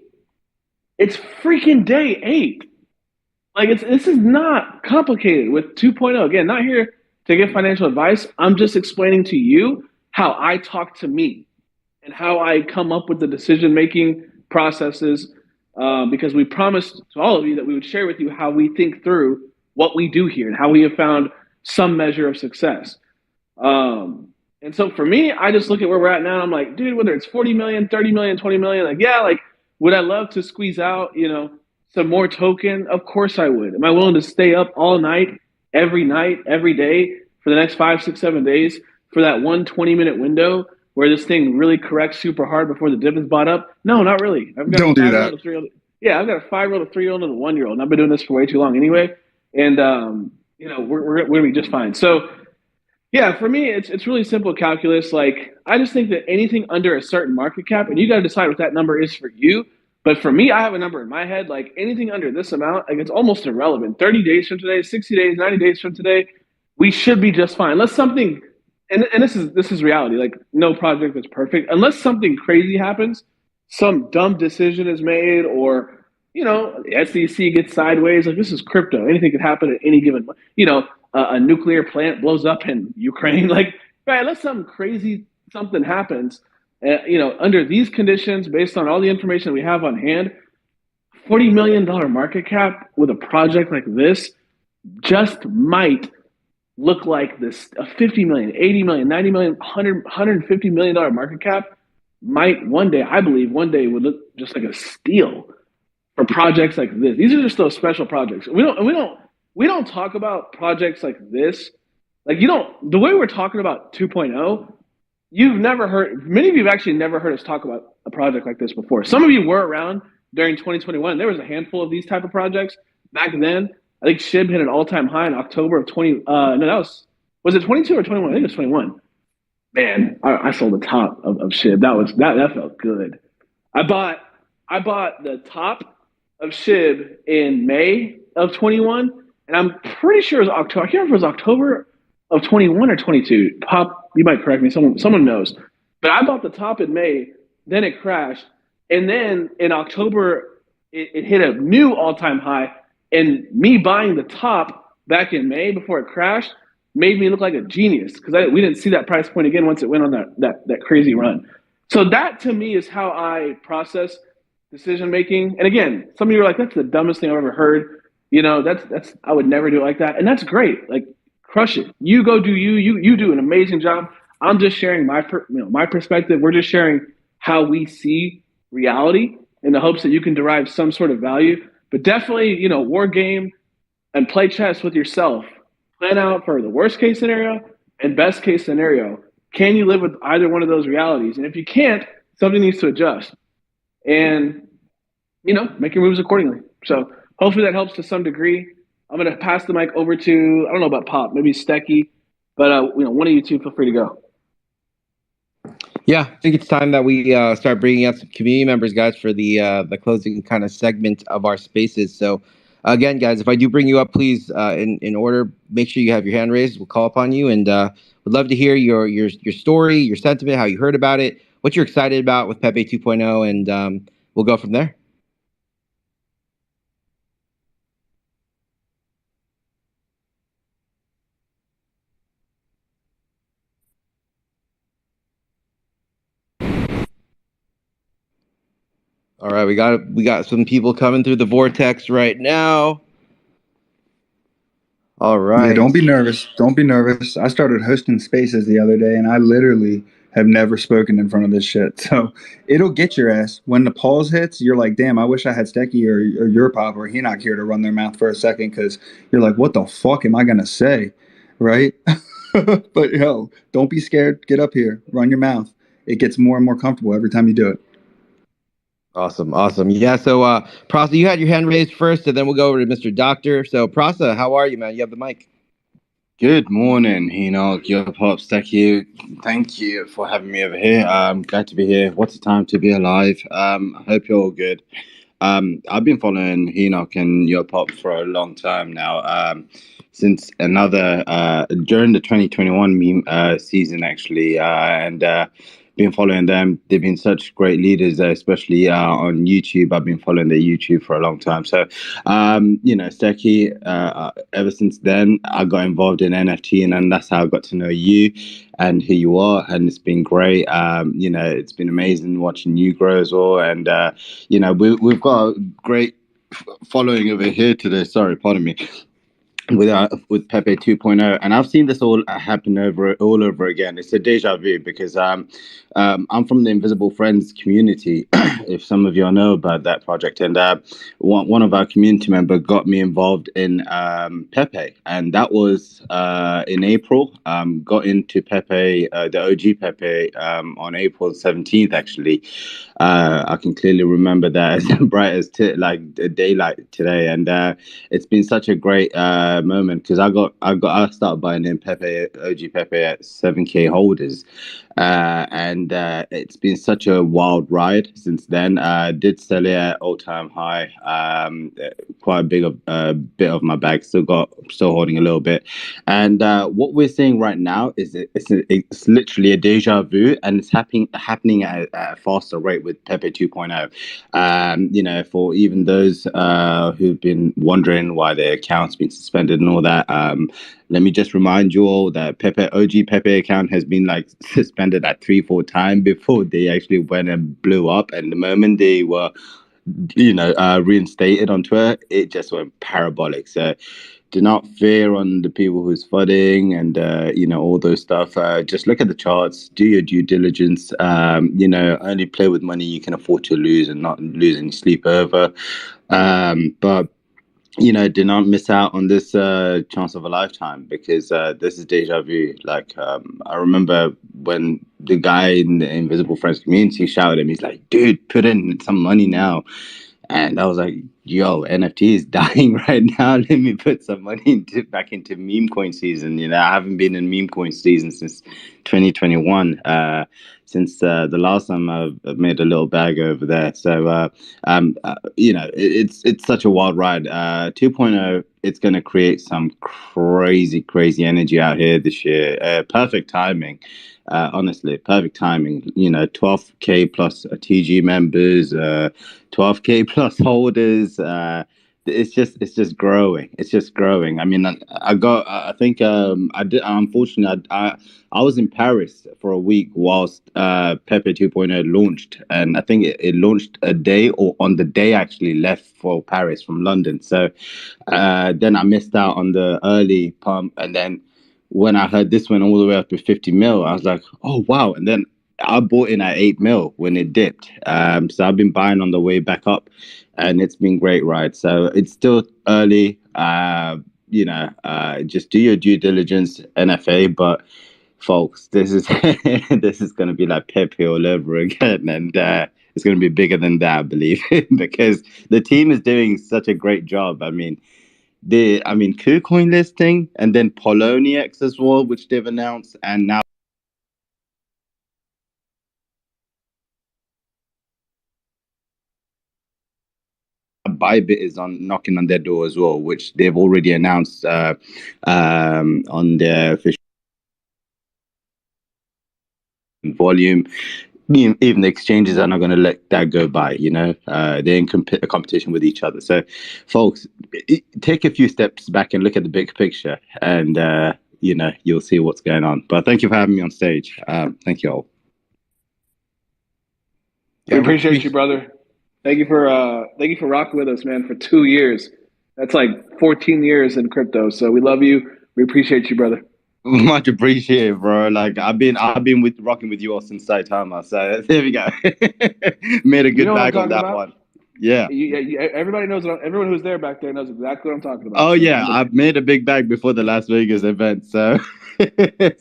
it's freaking day 8. Like this is not complicated with 2.0. Again, not here to give financial advice. I'm just explaining to you how I talk to me and how I come up with the decision-making processes because we promised to all of you that we would share with you how we think through what we do here and how we have found some measure of success. And so for me, I just look at where we're at now. I'm like, dude, whether it's 40 million, 30 million, 20 million, like, yeah, like, would I love to squeeze out, some more token? Of course I would. Am I willing to stay up all night, every day for the next 5, 6, 7 days for that 20-minute window where this thing really corrects super hard before the dip is bought up? No, not really. Don't do that. I've got a 5-year-old, a 3-year-old, and a 1-year-old, and I've been doing this for way too long anyway. And we're gonna be just fine. So yeah, for me, it's really simple calculus. Like I just think that anything under a certain market cap, and you got to decide what that number is for you. But for me, I have a number in my head. Like anything under this amount, like it's almost irrelevant. 30 days from today, 60 days, 90 days from today, we should be just fine. Unless something, and this is reality. Like no project is perfect. Unless something crazy happens, some dumb decision is made, or the SEC gets sideways. Like this is crypto. Anything could happen at any given. A nuclear plant blows up in Ukraine. Like, right, unless something happens, under these conditions, based on all the information we have on hand, $40 million market cap with a project like this just might look like this. A 50 million, 80 million, 90 million, $150 million market cap might one day would look just like a steal for projects like this. These are just those special projects. We don't talk about projects like this. Like the way we're talking about 2.0, many of you have actually never heard us talk about a project like this before. Some of you were around during 2021. There was a handful of these type of projects back then. I think SHIB hit an all-time high in October of 20. Was it 22 or 21? I think it was 21. Man, I sold the top of SHIB. That felt good. I bought the top of SHIB in May of 21. And I'm pretty sure it was October. I can't remember if it was October of 21 or 22. Pop, you might correct me. Someone knows. But I bought the top in May. Then it crashed. And then in October, it hit a new all-time high. And me buying the top back in May before it crashed made me look like a genius because we didn't see that price point again once it went on that crazy run. So that to me is how I process decision making. And again, some of you are like, that's the dumbest thing I've ever heard. That's I would never do it like that. And that's great. Like crush it. You go do you do an amazing job. I'm just sharing my perspective. We're just sharing how we see reality in the hopes that you can derive some sort of value. But definitely, war game and play chess with yourself. Plan out for the worst case scenario and best case scenario. Can you live with either one of those realities? And if you can't, something needs to adjust. And, make your moves accordingly. So hopefully that helps to some degree. I'm going to pass the mic over to, I don't know about Pop, maybe Stecky, but one of you two feel free to go. Yeah, I think it's time that we start bringing out some community members, guys, for the closing kind of segment of our spaces. So again, guys, if I do bring you up, please, in order, make sure you have your hand raised. We'll call upon you, and would love to hear your story, your sentiment, how you heard about it, what you're excited about with PEPE 2.0, and we'll go from there. All right, we got some people coming through the vortex right now. All right. Yeah, don't be nervous. Don't be nervous. I started hosting spaces the other day, and I literally have never spoken in front of this shit. So it'll get your ass. When the pause hits, you're like, damn, I wish I had Stecky or your Pop or Henoch here to run their mouth for a second, because you're like, what the fuck am I going to say? Right? But yo, don't be scared. Get up here. Run your mouth. It gets more and more comfortable every time you do it. Awesome. Yeah. So, Prasa, you had your hand raised first, and then we'll go over to Mr. Doctor. So, Prasa, how are you, man? You have the mic. Good morning, your pops. Thank you for having me over here. I'm glad to be here. What a time to be alive. I hope you're all good. I've been following Enoch and your pop for a long time now. Since during the 2021 meme season actually, and been following them. They've been such great leaders, especially on YouTube. I've been following their YouTube for a long time. So, Steki, ever since then, I got involved in NFT, and then that's how I got to know you and who you are, and it's been great. It's been amazing watching you grow as well, and we've got a great following over here today. Sorry, pardon me. With PEPE 2.0, and I've seen this all happen all over again. It's a deja vu because I'm from the Invisible Friends community. If some of you know about that project, and one of our community members got me involved in PEPE, and that was in April. Got into PEPE, the OG PEPE, on April 17th. Actually, I can clearly remember that as bright as like daylight today, and it's been such a great moment because I started buying in PEPE, OG PEPE at 7K holders, and it's been such a wild ride since then. Did sell it at all-time high. Quite a bit of my bag still holding a little bit, and what we're seeing right now is it's literally a deja vu, and it's happening at a faster rate with PEPE 2.0. For even those who've been wondering why their account's been suspended and all that, let me just remind you all that OG PEPE account has been like suspended at 3-4 times before they actually went and blew up. And the moment they were, reinstated on Twitter, it just went parabolic. So do not fear on the people who's fudding and all those stuff. Just look at the charts, do your due diligence. Only play with money you can afford to lose and not lose any sleep over. But do not miss out on this chance of a lifetime, because this is deja vu. Like, I remember when the guy in the Invisible Friends community shouted at me, he's like, dude, put in some money now. And I was like, yo, NFT is dying right now. Let me put some money back into meme coin season. I haven't been in meme coin season since 2021. Since the last time I've made a little bag over there. So, it's such a wild ride. 2.0, it's going to create some crazy energy out here this year. Perfect timing. Honestly, perfect timing. 12K plus TG members, 12K plus holders. It's just growing. It's just growing. I mean, I think I did. Unfortunately, I was in Paris for a week whilst PEPE 2.0 launched, and I think it launched a day or on the day I actually left for Paris from London. So then I missed out on the early pump, and then when I heard this went all the way up to 50 mil, I was like, oh, wow. And then I bought in at 8 mil when it dipped. So I've been buying on the way back up, and it's been great ride. So it's still early. Just do your due diligence, NFA. But folks, this is this is going to be like Pepe all over again. And it's going to be bigger than that, I believe, because the team is doing such a great job. KuCoin listing, and then Poloniex as well, which they've announced, and now Bybit is knocking on their door as well, which they've already announced on their official volume. Even the exchanges are not going to let that go by. They're in competition with each other. So, folks, take a few steps back and look at the big picture, and you'll see what's going on. But thank you for having me on stage. Thank you all. We appreciate you, brother. Thank you for rocking with us, man, for 2 years. That's like 14 years in crypto. So we love you. We appreciate you, brother. Much appreciated, bro. Like I've been rocking with you all since Saitama. So there we go. Made a good bag on that one. Yeah. Everybody knows. Everyone who's there back there knows exactly what I'm talking about. Oh yeah, I've made a big bag before the Las Vegas event. So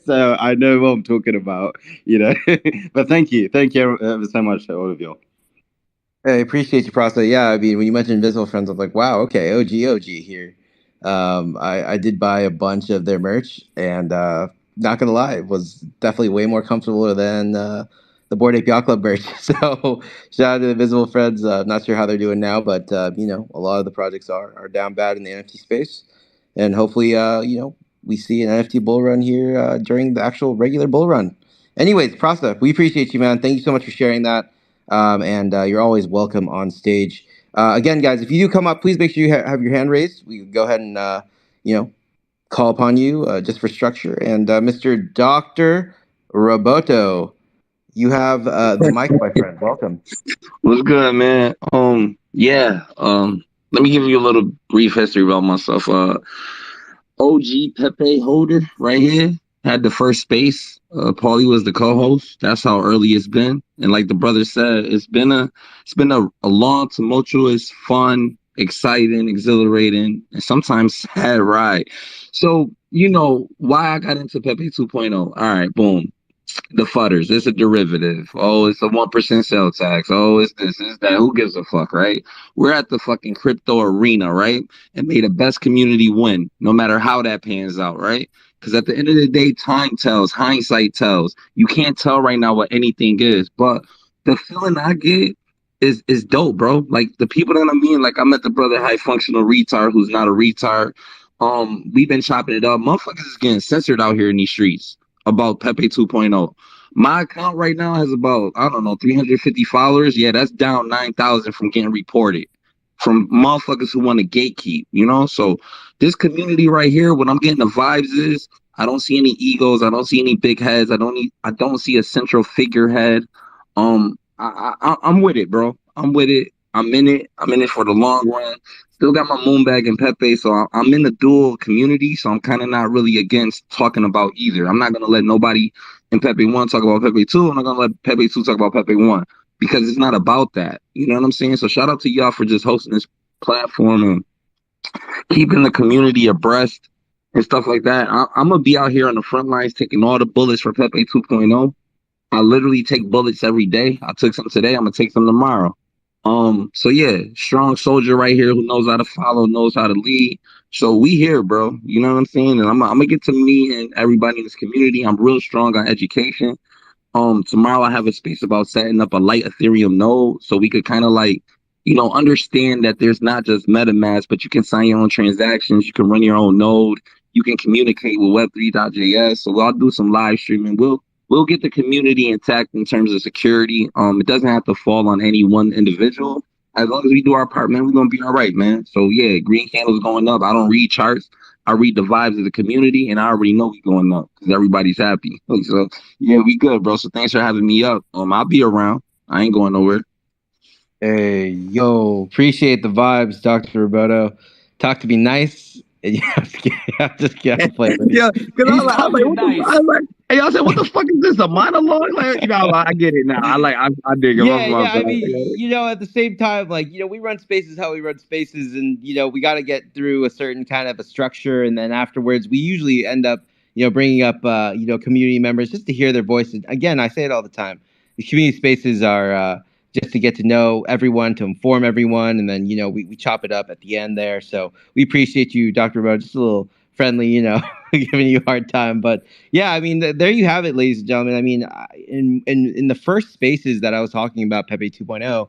So I know what I'm talking about, you know. But thank you ever so much to all of you. I appreciate you, Prasa. Yeah, I mean, when you mentioned Invisible Friends, I'm like, wow, okay, OG here. I did buy a bunch of their merch, and not gonna lie, it was definitely way more comfortable than the Board Ape Yacht Club merch. So shout out to the Invisible Friends. Not sure how they're doing now, but a lot of the projects are down bad in the NFT space, and hopefully, we see an NFT bull run here during the actual regular bull run. Anyways, Prasa, we appreciate you, man. Thank you so much for sharing that. And you're always welcome on stage. Again, guys, if you do come up, please make sure you have your hand raised. We can go ahead and call upon you just for structure. And Mr. Dr. Roboto, you have the mic, my friend. Welcome. What's good, man? Let me give you a little brief history about myself. OG Pepe holder right here. Had the first space. Paulie was the co-host. That's how early it's been. And like the brother said, it's been a long, tumultuous, fun, exciting, exhilarating, and sometimes sad ride. So why I got into Pepe 2.0. All right, boom. The fudders. It's a derivative. Oh, it's a 1% sale tax. Oh, it's this, it's that. Who gives a fuck, right? We're at the fucking crypto arena, right? And may the best community win, no matter how that pans out, right? Because at the end of the day, time tells, hindsight tells. You can't tell right now what anything is, but the feeling I get is dope, bro. Like the people that I mean, like I met the brother high functional retard who's not a retard. We've been chopping it up. Motherfuckers is getting censored out here in these streets about Pepe 2.0. My account right now has about, I don't know, 350 followers. Yeah, that's down 9,000 from getting reported from motherfuckers who want to gatekeep, So this community right here, what I'm getting the vibes is I don't see any egos. I don't see any big heads. I don't see a central figurehead. I'm with it, bro. I'm with it. I'm in it. I'm in it for the long run. Still got my moon bag and Pepe, so I'm in the dual community. So I'm kind of not really against talking about either. I'm not gonna let nobody in Pepe 1 talk about Pepe 2. I'm not gonna let Pepe 2 talk about Pepe 1 because it's not about that. You know what I'm saying? So shout out to y'all for just hosting this platform and keeping the community abreast and stuff like that. I'm gonna be out here on the front lines taking all the bullets for Pepe 2.0. I literally take bullets every day. I took some today. I'm gonna take some tomorrow. So yeah, strong soldier right here who knows how to follow, knows how to lead. So we here, bro. You know what I'm saying? And I'm gonna get to me and everybody in this community. I'm real strong on education. Tomorrow I have a space about setting up a light Ethereum node so we could kind of understand that there's not just MetaMask, but you can sign your own transactions, you can run your own node, you can communicate with Web3.js. So I'll do some live streaming. We'll get the community intact in terms of security. It doesn't have to fall on any one individual. As long as we do our part, man, we're gonna be all right, man. So yeah, green candles going up. I don't read charts. I read the vibes of the community, and I already know we going up because everybody's happy. So yeah, we good, bro. So thanks for having me up. I'll be around. I ain't going nowhere. Hey, yo, appreciate the vibes, Dr. Roboto. Talk to me nice. And you have to get to play with Yeah, because I'm like, hey, y'all said, what the fuck is this? A monologue? Like, I get it now. I dig it. I mean, at the same time, we run spaces how we run spaces, and we got to get through a certain kind of a structure, and then afterwards, we usually end up, bringing up, community members just to hear their voices. Again, I say it all the time. The community spaces are just to get to know everyone, to inform everyone, and then we chop it up at the end there. So we appreciate you, Dr. Roboto. Just a little friendly, giving you a hard time, but yeah, I mean, there you have it, ladies and gentlemen. I mean, in the first spaces that I was talking about Pepe 2.0,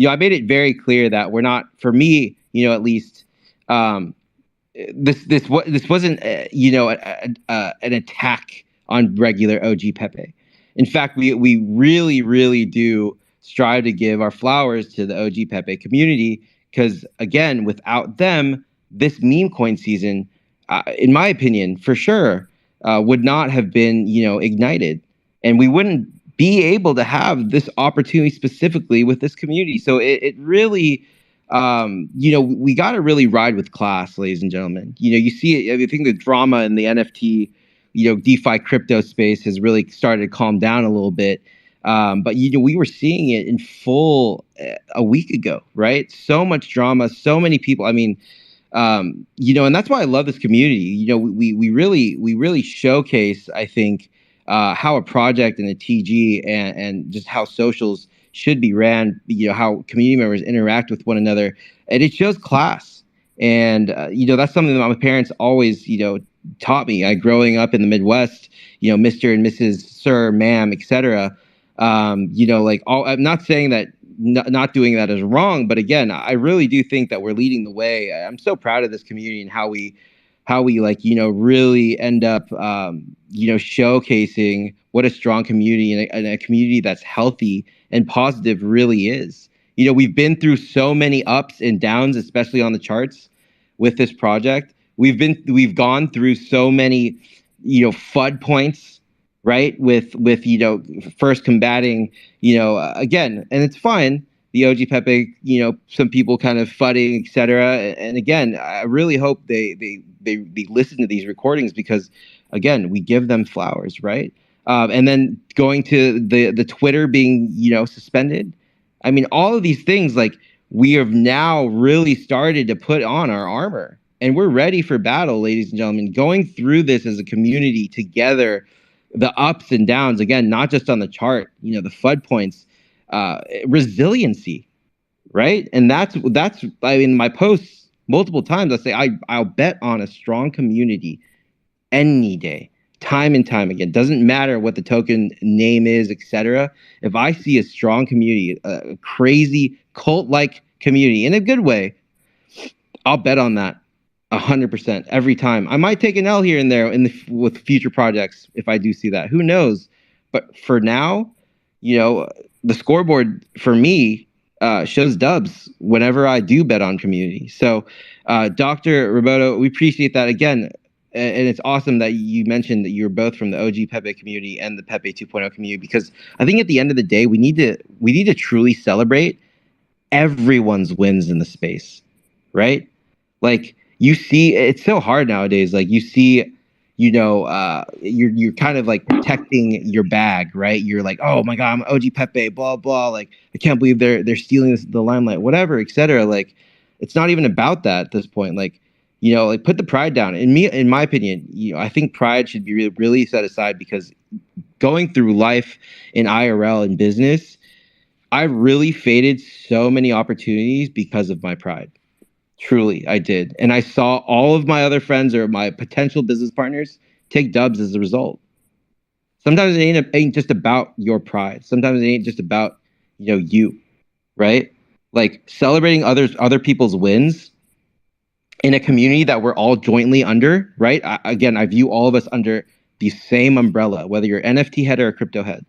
I made it very clear that we're not, for me, at least, this wasn't, an attack on regular OG Pepe. In fact, we really, really do strive to give our flowers to the OG Pepe community because, again, without them, this meme coin season, in my opinion, for sure, would not have been, ignited, and we wouldn't be able to have this opportunity specifically with this community. So it really, we got to really ride with class, ladies and gentlemen. You see it. I think the drama in the NFT, DeFi crypto space has really started to calm down a little bit. But we were seeing it in full a week ago, right? So much drama, so many people. I mean, And that's why I love this community. We really showcase, I think, how a project and a TG and just how socials should be ran. How community members interact with one another, and it shows class. And that's something that my parents always taught me. Growing up in the Midwest, Mr. and Mrs., Sir, Ma'am, etc. I'm not saying that not doing that is wrong, but again, I really do think that we're leading the way. I'm so proud of this community and how we really end up showcasing what a strong community and a community that's healthy and positive really is. We've been through so many ups and downs, especially on the charts with this project. We've gone through so many FUD points, right? With first combating, again, and it's fine. The OG Pepe, some people kind of fudding, etc. And again, I really hope they listen to these recordings because, again, we give them flowers, right? And then going to the Twitter being suspended. I mean, all of these things, like, we have now really started to put on our armor, and we're ready for battle, ladies and gentlemen. Going through this as a community together, the ups and downs, again, not just on the chart, the FUD points, resiliency, right? And that's I mean, my posts multiple times, I say I'll bet on a strong community any day, time and time again. Doesn't matter what the token name is, etc. If I see a strong community, a crazy cult-like community in a good way, I'll bet on that 100% every time. I might take an L here and there with future projects if I do see that. Who knows? But for now, the scoreboard for me shows dubs whenever I do bet on community. So, Dr. Roboto, we appreciate that again. And it's awesome that you mentioned that you're both from the OG Pepe community and the Pepe 2.0 community, because I think at the end of the day, we need to truly celebrate everyone's wins in the space, right? Like, you see, it's so hard nowadays. Like, you see, you're kind of like protecting your bag, right? You're like, oh my God, I'm OG Pepe, blah blah. Like, I can't believe they're stealing the limelight, whatever, etc. Like, it's not even about that at this point. Like, like, put the pride down. In my opinion, I think pride should be really set aside, because going through life in IRL and business, I really faded so many opportunities because of my pride. Truly, I did. And I saw all of my other friends or my potential business partners take dubs as a result. Sometimes it ain't just about your pride. Sometimes it ain't just about, you, right? Like, celebrating other people's wins in a community that we're all jointly under, right? I view all of us under the same umbrella, whether you're NFT head or a crypto head.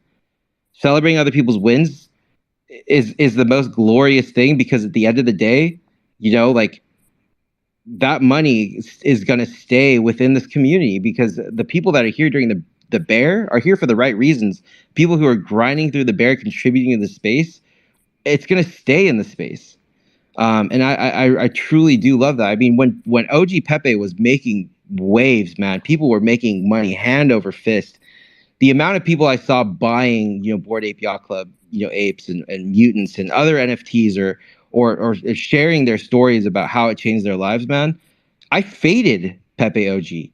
Celebrating other people's wins is the most glorious thing, because at the end of the day, like, that money is going to stay within this community, because the people that are here during the bear are here for the right reasons. People who are grinding through the bear, contributing to the space, it's going to stay in the space. And I truly do love that. I mean, when OG Pepe was making waves, man, people were making money hand over fist. The amount of people I saw buying, Bored Ape Yacht Club, apes and mutants and other NFTs, or sharing their stories about how it changed their lives, man. I faded Pepe OG.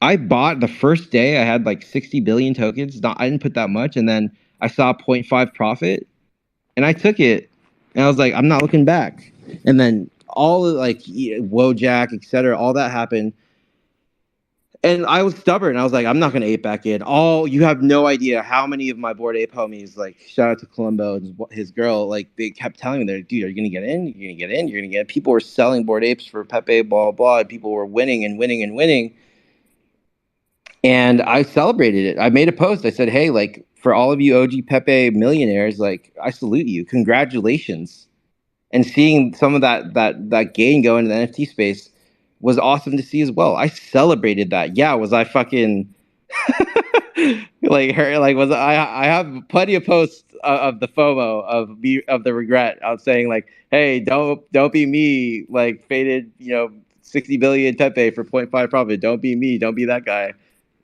I bought the first day. I had like 60 billion tokens. I didn't put that much, and then I saw 0.5 profit, and I took it, and I was like, I'm not looking back. And then all like Wojak, etc., all that happened. And I was stubborn. I was like, I'm not going to ape back in. You have no idea how many of my Bored Ape homies, like, shout out to Columbo and his girl, like, they kept telling me, they're like, dude, are you going to get in? You're going to get in? You're going to get in? People were selling Bored Apes for Pepe, blah, blah, and people were winning and winning and winning. And I celebrated it. I made a post. I said, hey, like, for all of you OG Pepe millionaires, like, I salute you. Congratulations. And seeing some of that gain go into the NFT space was awesome to see as well. I celebrated that. Yeah, was I fucking like her? Like, was I have plenty of posts of the FOMO of the regret. I was saying, like, hey, don't be me. Like, faded, 60 billion Pepe for 0.5 profit. Don't be me. Don't be that guy.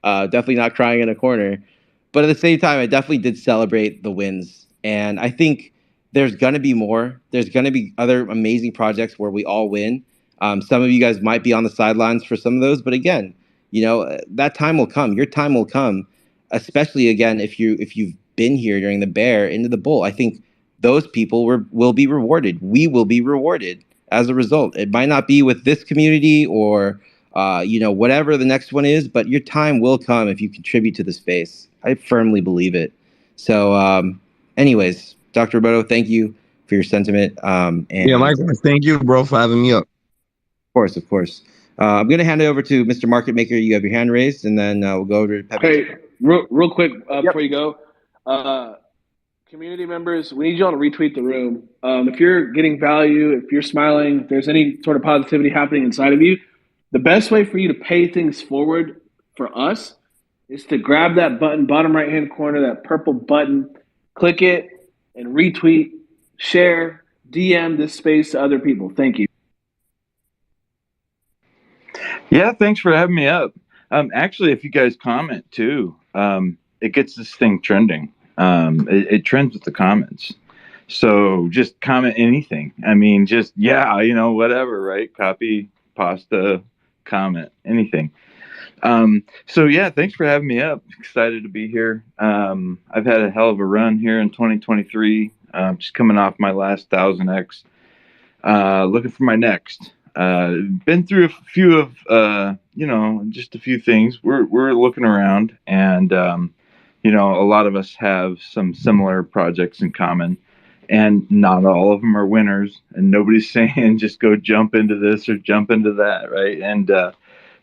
Definitely not crying in a corner. But at the same time, I definitely did celebrate the wins, and I think there's gonna be more. There's gonna be other amazing projects where we all win. Some of you guys might be on the sidelines for some of those, but again, that time will come. Your time will come, especially again if you've been here during the bear into the bull. I think those people will be rewarded. We will be rewarded as a result. It might not be with this community or whatever the next one is, but your time will come if you contribute to the space. I firmly believe it. So, anyways, Dr. Roboto, thank you for your sentiment. Yeah, likewise. Thank you, bro, for having me up. Of course. I'm going to hand it over to Mr. Market Maker. You have your hand raised, and then we'll go over to Pepe. Hey, real quick before you go, community members, we need y'all to retweet the room. If you're getting value, if you're smiling, if there's any sort of positivity happening inside of you, the best way for you to pay things forward for us is to grab that button, bottom right-hand corner, that purple button, click it, and retweet, share, DM this space to other people. Thank you. Yeah, thanks for having me up. Actually, if you guys comment too, it gets this thing trending. It trends with the comments. So just comment anything. I mean, just, whatever, right? Copy, pasta, comment, anything. So yeah, thanks for having me up. Excited to be here. I've had a hell of a run here in 2023. Just coming off my last 1000X. Looking for my next. Been through a few of, just a few things. We're looking around, and a lot of us have some similar projects in common, and not all of them are winners. And nobody's saying just go jump into this or jump into that, right? And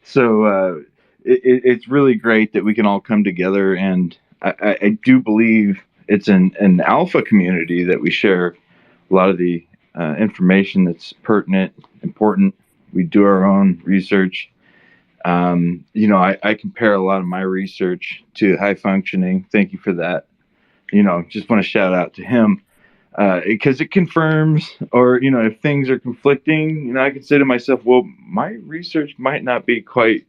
so it's really great that we can all come together, and I do believe it's an alpha community that we share a lot of the information that's pertinent, important. We do our own research. I compare a lot of my research to High Functioning. Thank you for that. Just want to shout out to him because it confirms, or if things are conflicting, I can say to myself, well, my research might not be quite,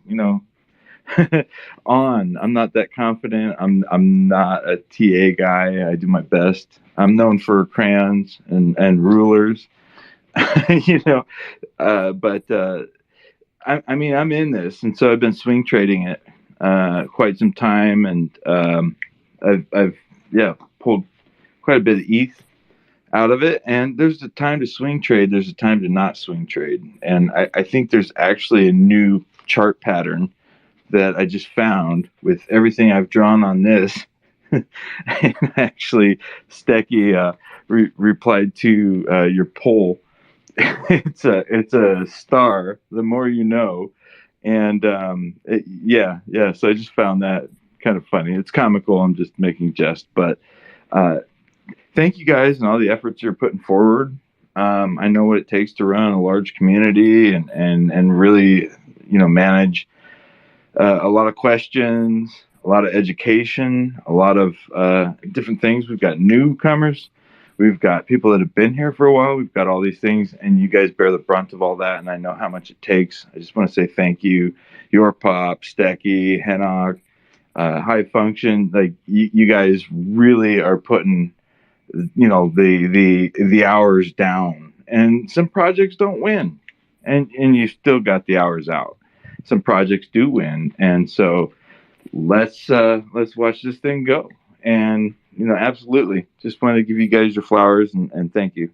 on. I'm not that confident. I'm not a TA guy. I do my best. I'm known for crayons and rulers, but I'm in this, and so I've been swing trading it quite some time, and I've pulled quite a bit of ETH out of it. And there's a time to swing trade. There's a time to not swing trade, and I think there's actually a new chart pattern that I just found with everything I've drawn on this. And actually, Stecky replied to your poll. It's a star. The more you know, and So I just found that kind of funny. It's comical. I'm just making jest, but thank you guys and all the efforts you're putting forward. I know what it takes to run a large community and really manage a lot of questions, a lot of education, a lot of different things. We've got newcomers. We've got people that have been here for a while. We've got all these things, and you guys bear the brunt of all that, and I know how much it takes. I just want to say thank you. Your Pop, Stecky, Henok, High Function. Like, you guys really are putting, the hours down. And some projects don't win, and you still got the hours out. Some projects do win, and so let's watch this thing go. And absolutely, just wanted to give you guys your flowers and thank you.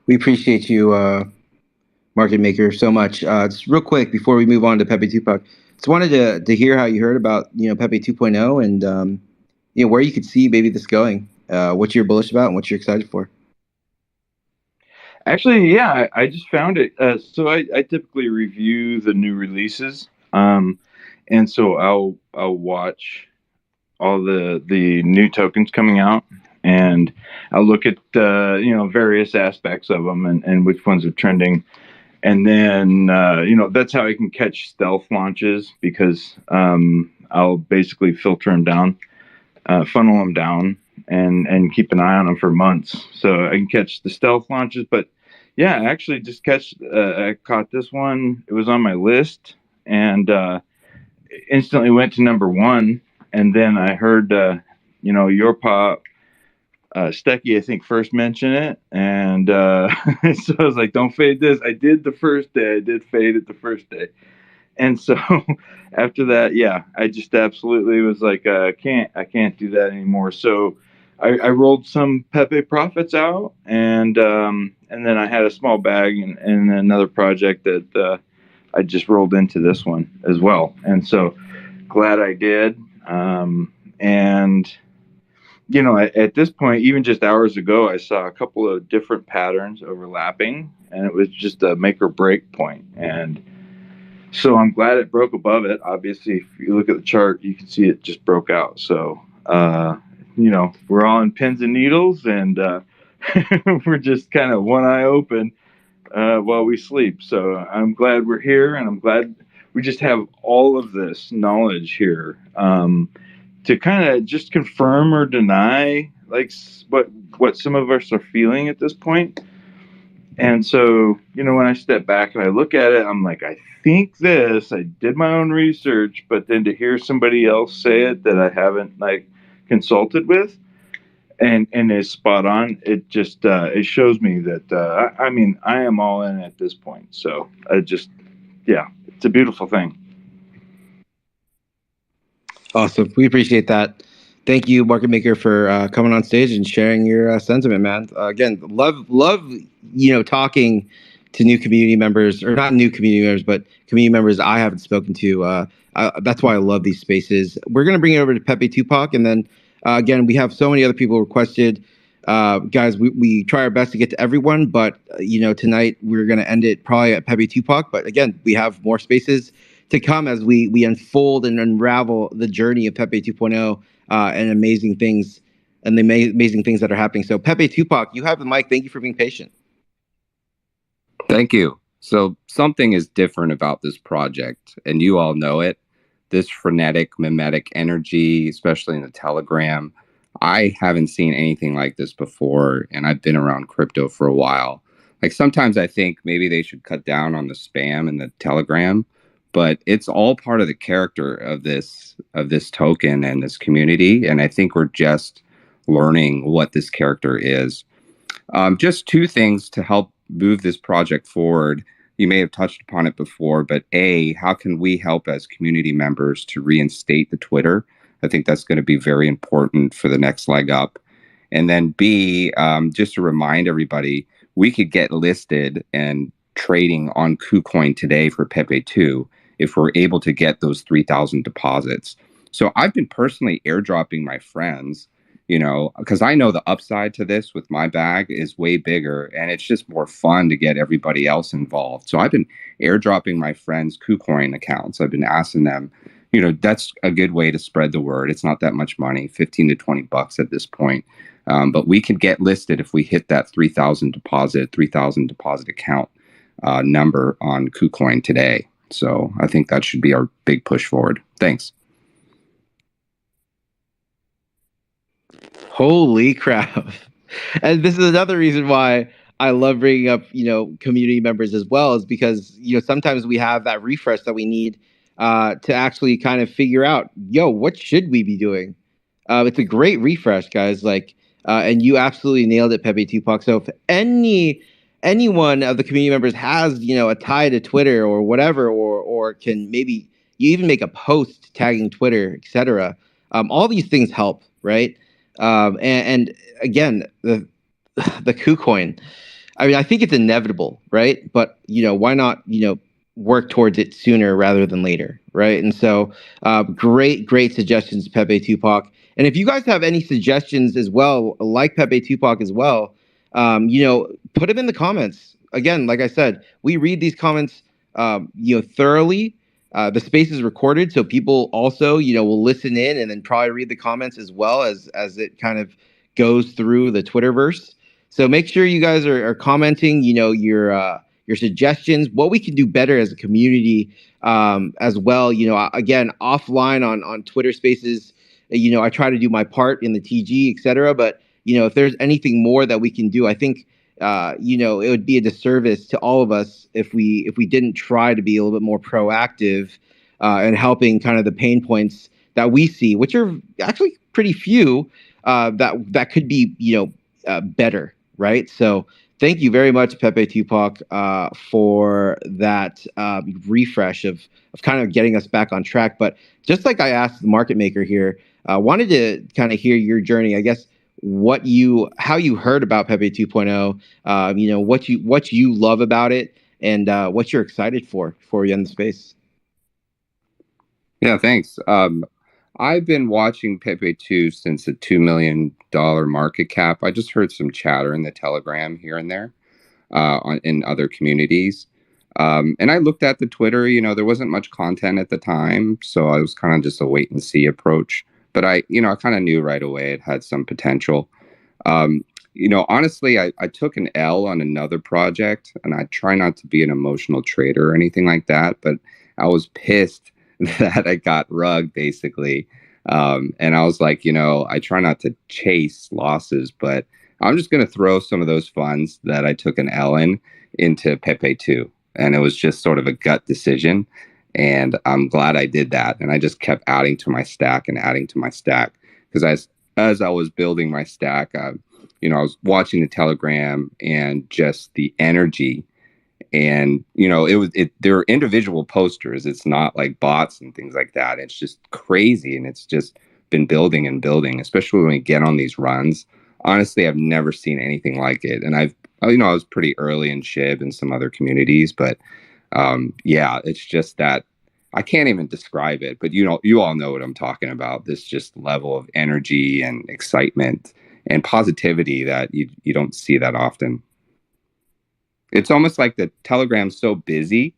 We appreciate you, Market Maker, so much. Just real quick before we move on to Pepe 2.0, just wanted to hear how you heard about Pepe 2.0 and where you could see maybe this going. What you're bullish about and what you're excited for. Actually, yeah, I just found it. So I typically review the new releases, and so I'll watch all the new tokens coming out, and I'll look at various aspects of them and which ones are trending, and then that's how I can catch stealth launches, because I'll basically filter them down, funnel them down, and keep an eye on them for months, so I can catch the stealth launches. But yeah, I actually just I caught this one. It was on my list, and instantly went to number one. And then I heard, your Pop Stecky, I think, first mentioned it, and so I was like, "Don't fade this." I did the first day. I did fade it the first day, and so after that, yeah, I just absolutely was like, I can't do that anymore. So I rolled some Pepe profits out, and then I had a small bag and another project that I just rolled into this one as well, and so glad I did. And at this point, even just hours ago, I saw a couple of different patterns overlapping, and it was just a make or break point. And so I'm glad it broke above it. Obviously, if you look at the chart, you can see it just broke out. So, we're all in pins and needles, and we're just kind of one eye open while we sleep. So I'm glad we're here, and I'm glad we just have all of this knowledge here. To kind of just confirm or deny like what some of us are feeling at this point. And so, when I step back and I look at it, I'm like, I think this, I did my own research, but then to hear somebody else say it that I haven't like consulted with and is spot on, it just it shows me that I am all in at this point. So it's a beautiful thing. Awesome. We appreciate that. Thank you, Market Maker, for coming on stage and sharing your sentiment, man. Again, love, talking to new community members, or not new community members, but community members I haven't spoken to. That's why I love these spaces. We're going to bring it over to Pepe Tupac, and then again, we have so many other people requested. Guys, we try our best to get to everyone, but tonight we're going to end it probably at Pepe Tupac. But again, we have more spaces to come as we unfold and unravel the journey of Pepe 2.0 and amazing things and the amazing things that are happening. So Pepe Tupac, you have the mic. Thank you for being patient. Thank you. So something is different about this project, and you all know it. This frenetic, mimetic energy, especially in the Telegram. I haven't seen anything like this before, and I've been around crypto for a while. Like sometimes I think maybe they should cut down on the spam in the Telegram, but it's all part of the character of this token and this community, and I think we're just learning what this character is. Just two things to help move this project forward. You may have touched upon it before, but A, how can we help as community members to reinstate the Twitter? I think that's going to be very important for the next leg up. And then B, just to remind everybody, we could get listed and trading on KuCoin today for Pepe 2 if we're able to get those 3,000 deposits. So I've been personally airdropping my friends, because I know the upside to this with my bag is way bigger, and it's just more fun to get everybody else involved. So I've been airdropping my friends KuCoin accounts. I've been asking them, that's a good way to spread the word. It's not that much money, 15 to 20 bucks at this point. But we could get listed if we hit that 3,000 deposit account number on KuCoin today. So I think that should be our big push forward. Thanks. Holy crap. And this is another reason why I love bringing up, community members as well, is because, sometimes we have that refresh that we need to actually kind of figure out, what should we be doing? It's a great refresh, guys. And you absolutely nailed it, Pepe Tupac. So if anyone of the community members has, a tie to Twitter or whatever, or can maybe you even make a post tagging Twitter, etc. All these things help, right? And again, the KuCoin. I mean, I think it's inevitable, right? But why not work towards it sooner rather than later, right? And so, great suggestions, Pepe Tupac. And if you guys have any suggestions as well, like Pepe Tupac as well, put them in the comments. Again, like I said, we read these comments, thoroughly. The space is recorded, so people also, will listen in and then probably read the comments as well as it kind of goes through the Twitterverse. So make sure you guys are commenting, your suggestions, what we can do better as a community, as well. Again, offline on Twitter Spaces, I try to do my part in the TG, etc. But if there's anything more that we can do, I think it would be a disservice to all of us if we didn't try to be a little bit more proactive and helping kind of the pain points that we see, which are actually pretty few, that could be better, right? So thank you very much, Pepe Tupac, for that refresh of kind of getting us back on track. But just like I asked the market maker here, wanted to kind of hear your journey, I guess, how you heard about Pepe 2.0, what you love about it, and what you're excited for you in the space. Yeah, thanks. I've been watching Pepe 2 since the $2 million market cap. I just heard some chatter in the Telegram here and there in other communities. And I looked at the Twitter, there wasn't much content at the time. So I was kind of just a wait and see approach. But I kind of knew right away it had some potential. Honestly, I took an L on another project, and I try not to be an emotional trader or anything like that. But I was pissed that I got rugged, basically. And I was like, I try not to chase losses, but I'm just going to throw some of those funds that I took an L into Pepe 2. And it was just sort of a gut decision. And I'm glad I did that. And I just kept adding to my stack and adding to my stack. Because as I was building my stack, I was watching the Telegram and just the energy. And, there are individual posters. It's not like bots and things like that. It's just crazy. And it's just been building and building, especially when we get on these runs. Honestly, I've never seen anything like it. And I was pretty early in SHIB and some other communities, but it's just that I can't even describe it, but you all know what I'm talking about. This just level of energy and excitement and positivity that you don't see that often. It's almost like the Telegram's so busy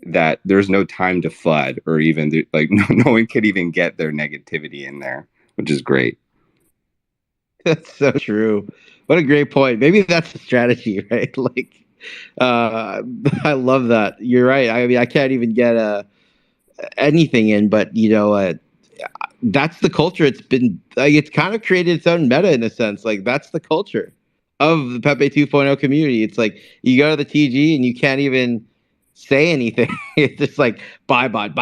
that there's no time to FUD, or even no one could even get their negativity in there, which is great. That's so true. What a great point. Maybe that's the strategy, right? I love that. You're right. I mean, I can't even get anything in, but that's the culture. It's been it's kind of created its own meta in a sense. Like, that's the culture of the Pepe 2.0 community. It's like you go to the TG and you can't even say anything. It's just like buy bot,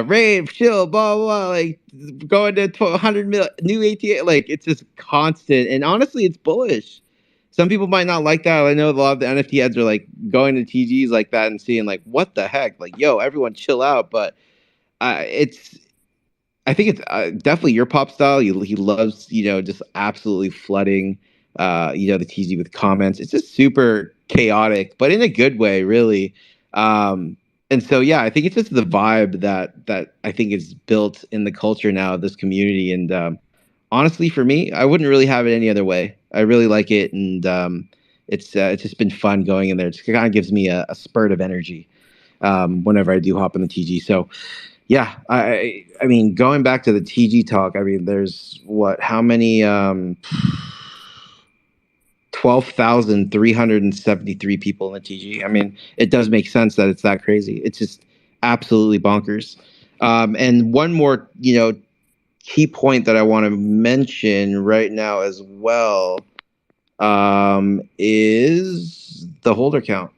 rave, chill, blah, blah, like going to 100 mil new ATA. Like, it's just constant. And honestly, it's bullish. Some people might not like that. I know a lot of the NFT heads are like going to TGs like that and seeing like, what the heck? Like, yo, everyone chill out. But I think it's definitely your pop style. He loves, just absolutely flooding, the TG with comments. It's just super chaotic, but in a good way, really. And so, yeah, I think it's just the vibe that I think is built in the culture now of this community. And honestly, for me, I wouldn't really have it any other way. I really like it, and it's just been fun going in there. It kind of gives me a spurt of energy whenever I do hop in the TG. So, yeah, I mean, going back to the TG talk, I mean, there's how many? 12,373 people in the TG. I mean, it does make sense that it's that crazy. It's just absolutely bonkers. And one more, key point that I want to mention right now as well is the holder count.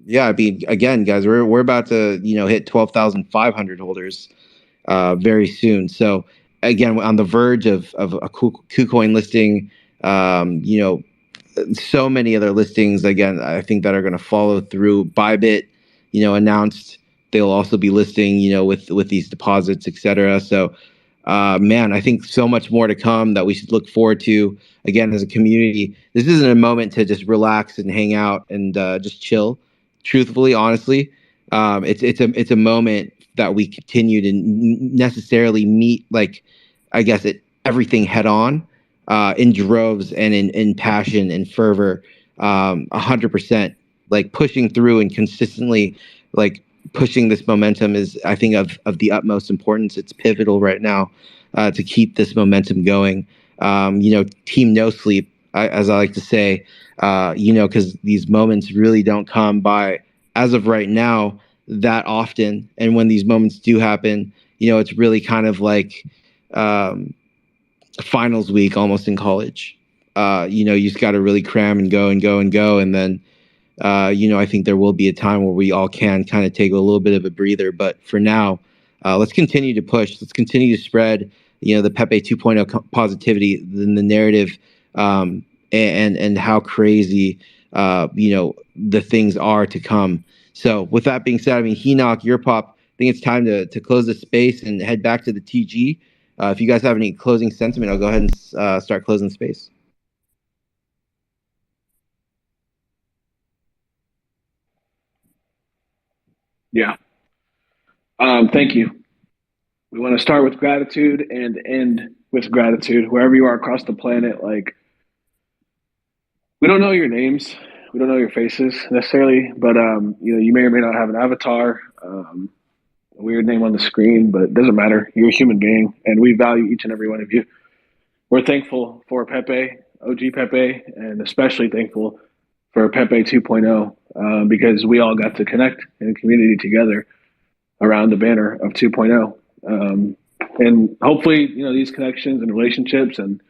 Yeah, I mean, again, guys, we're about to hit 12,500 holders very soon. So again, on the verge of a KuCoin listing. So many other listings, again, I think that are going to follow through. Bybit, announced they'll also be listing, with these deposits, etc. So, man, I think so much more to come that we should look forward to. Again, as a community, this isn't a moment to just relax and hang out and just chill. Truthfully, honestly, it's a moment that we continue to necessarily meet, everything head on. In droves and in passion and fervor, 100%, like pushing through and consistently, like pushing this momentum is, I think, of the utmost importance. It's pivotal right now to keep this momentum going. Team no sleep, as I like to say, because these moments really don't come by as of right now that often. And when these moments do happen, it's really kind of like finals week almost in college. You just got to really cram and go and go and go. And then, I think there will be a time where we all can kind of take a little bit of a breather. But for now, let's continue to push. Let's continue to spread the Pepe 2.0 positivity, the narrative, and how crazy the things are to come. So with that being said, I mean, Enoch, your pop, I think it's time to close the space and head back to the TG. If you guys have any closing sentiment, I'll go ahead and start closing the space. Yeah. Thank you. We want to start with gratitude and end with gratitude. Wherever you are across the planet, like, we don't know your names, we don't know your faces necessarily, but you may or may not have an avatar, a weird name on the screen, but it doesn't matter. You're a human being, and we value each and every one of you. We're thankful for Pepe, OG Pepe, and especially thankful for Pepe 2.0 because we all got to connect in a community together around the banner of 2.0. And hopefully, these connections and relationships and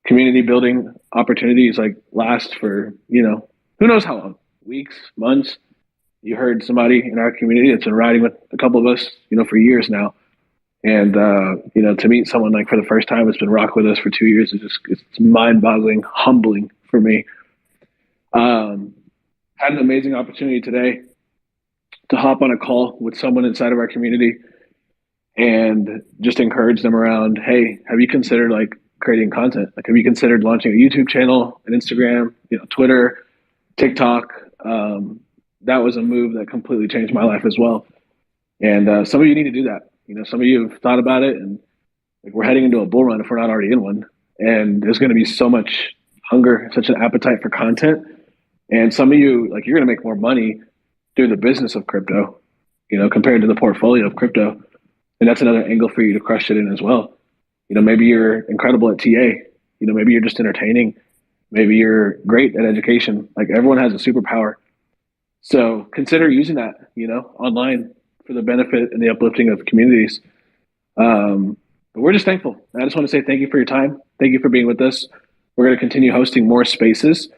community building opportunities like last for, who knows how long, weeks, months. You heard somebody in our community that's been riding with a couple of us, for years now. And, to meet someone like for the first time that's been rocking with us for 2 years, it's mind boggling, humbling for me. Had an amazing opportunity today to hop on a call with someone inside of our community and just encourage them around, hey, have you considered creating content? Like, have you considered launching a YouTube channel, an Instagram, Twitter, TikTok? That was a move that completely changed my life as well. And some of you need to do that. Some of you have thought about it, and we're heading into a bull run if we're not already in one. And there's going to be so much hunger, such an appetite for content. And some of you, you're going to make more money through the business of crypto, compared to the portfolio of crypto. And that's another angle for you to crush it in as well. Maybe you're incredible at TA. Maybe you're just entertaining. Maybe you're great at education. Everyone has a superpower. So consider using that, online for the benefit and the uplifting of communities. But we're just thankful. I just want to say thank you for your time. Thank you for being with us. We're going to continue hosting more spaces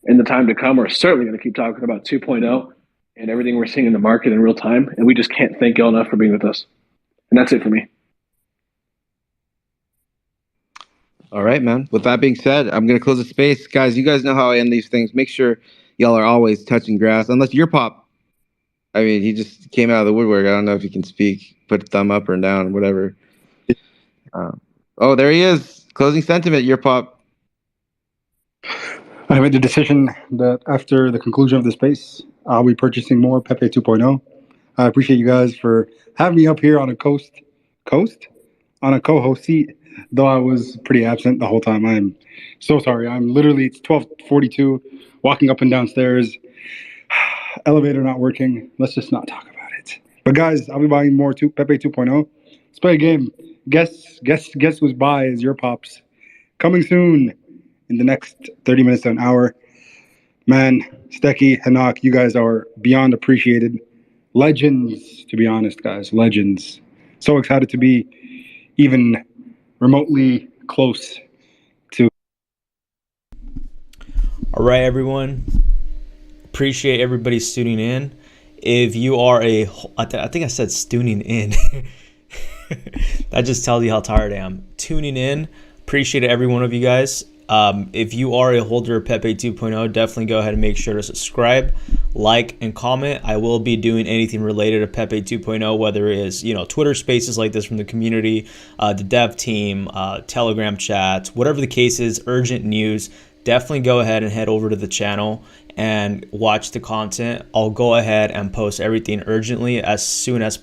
in the time to come. We're certainly going to keep talking about 2.0 and everything we're seeing in the market in real time. And we just can't thank y'all enough for being with us. And that's it for me. All right, man. With that being said, I'm going to close the space. Guys, you guys know how I end these things. Make sure y'all are always touching grass, unless you're Pop. I mean, he just came out of the woodwork. I don't know if he can speak. Put a thumb up or down, whatever. Oh, there he is. Closing sentiment, your Pop. I made the decision that after the conclusion of the space, I'll be purchasing more Pepe 2.0. I appreciate you guys for having me up here on a co-host seat, though I was pretty absent the whole time. I'm so sorry. It's 12:42, walking up and downstairs, elevator not working. Let's just not talk about it. But guys, I'll be buying more Pepe 2.0. Let's play a game. Guess whose buy is your Pops. Coming soon in the next 30 minutes to an hour. Man, Stecky, Hanak, you guys are beyond appreciated. Legends, to be honest, guys. Legends. So excited to be even remotely close to. All right, everyone. Appreciate everybody tuning in. If you are I think I said tuning in. That just tells you how tired I am. Tuning in. Appreciate every one of you guys. If you are a holder of Pepe 2.0, definitely go ahead and make sure to subscribe, like, and comment. I will be doing anything related to Pepe 2.0, whether it is, Twitter spaces like this from the community, the dev team, Telegram chats, whatever the case is, urgent news. Definitely go ahead and head over to the channel and watch the content. I'll go ahead and post everything urgently as soon as possible.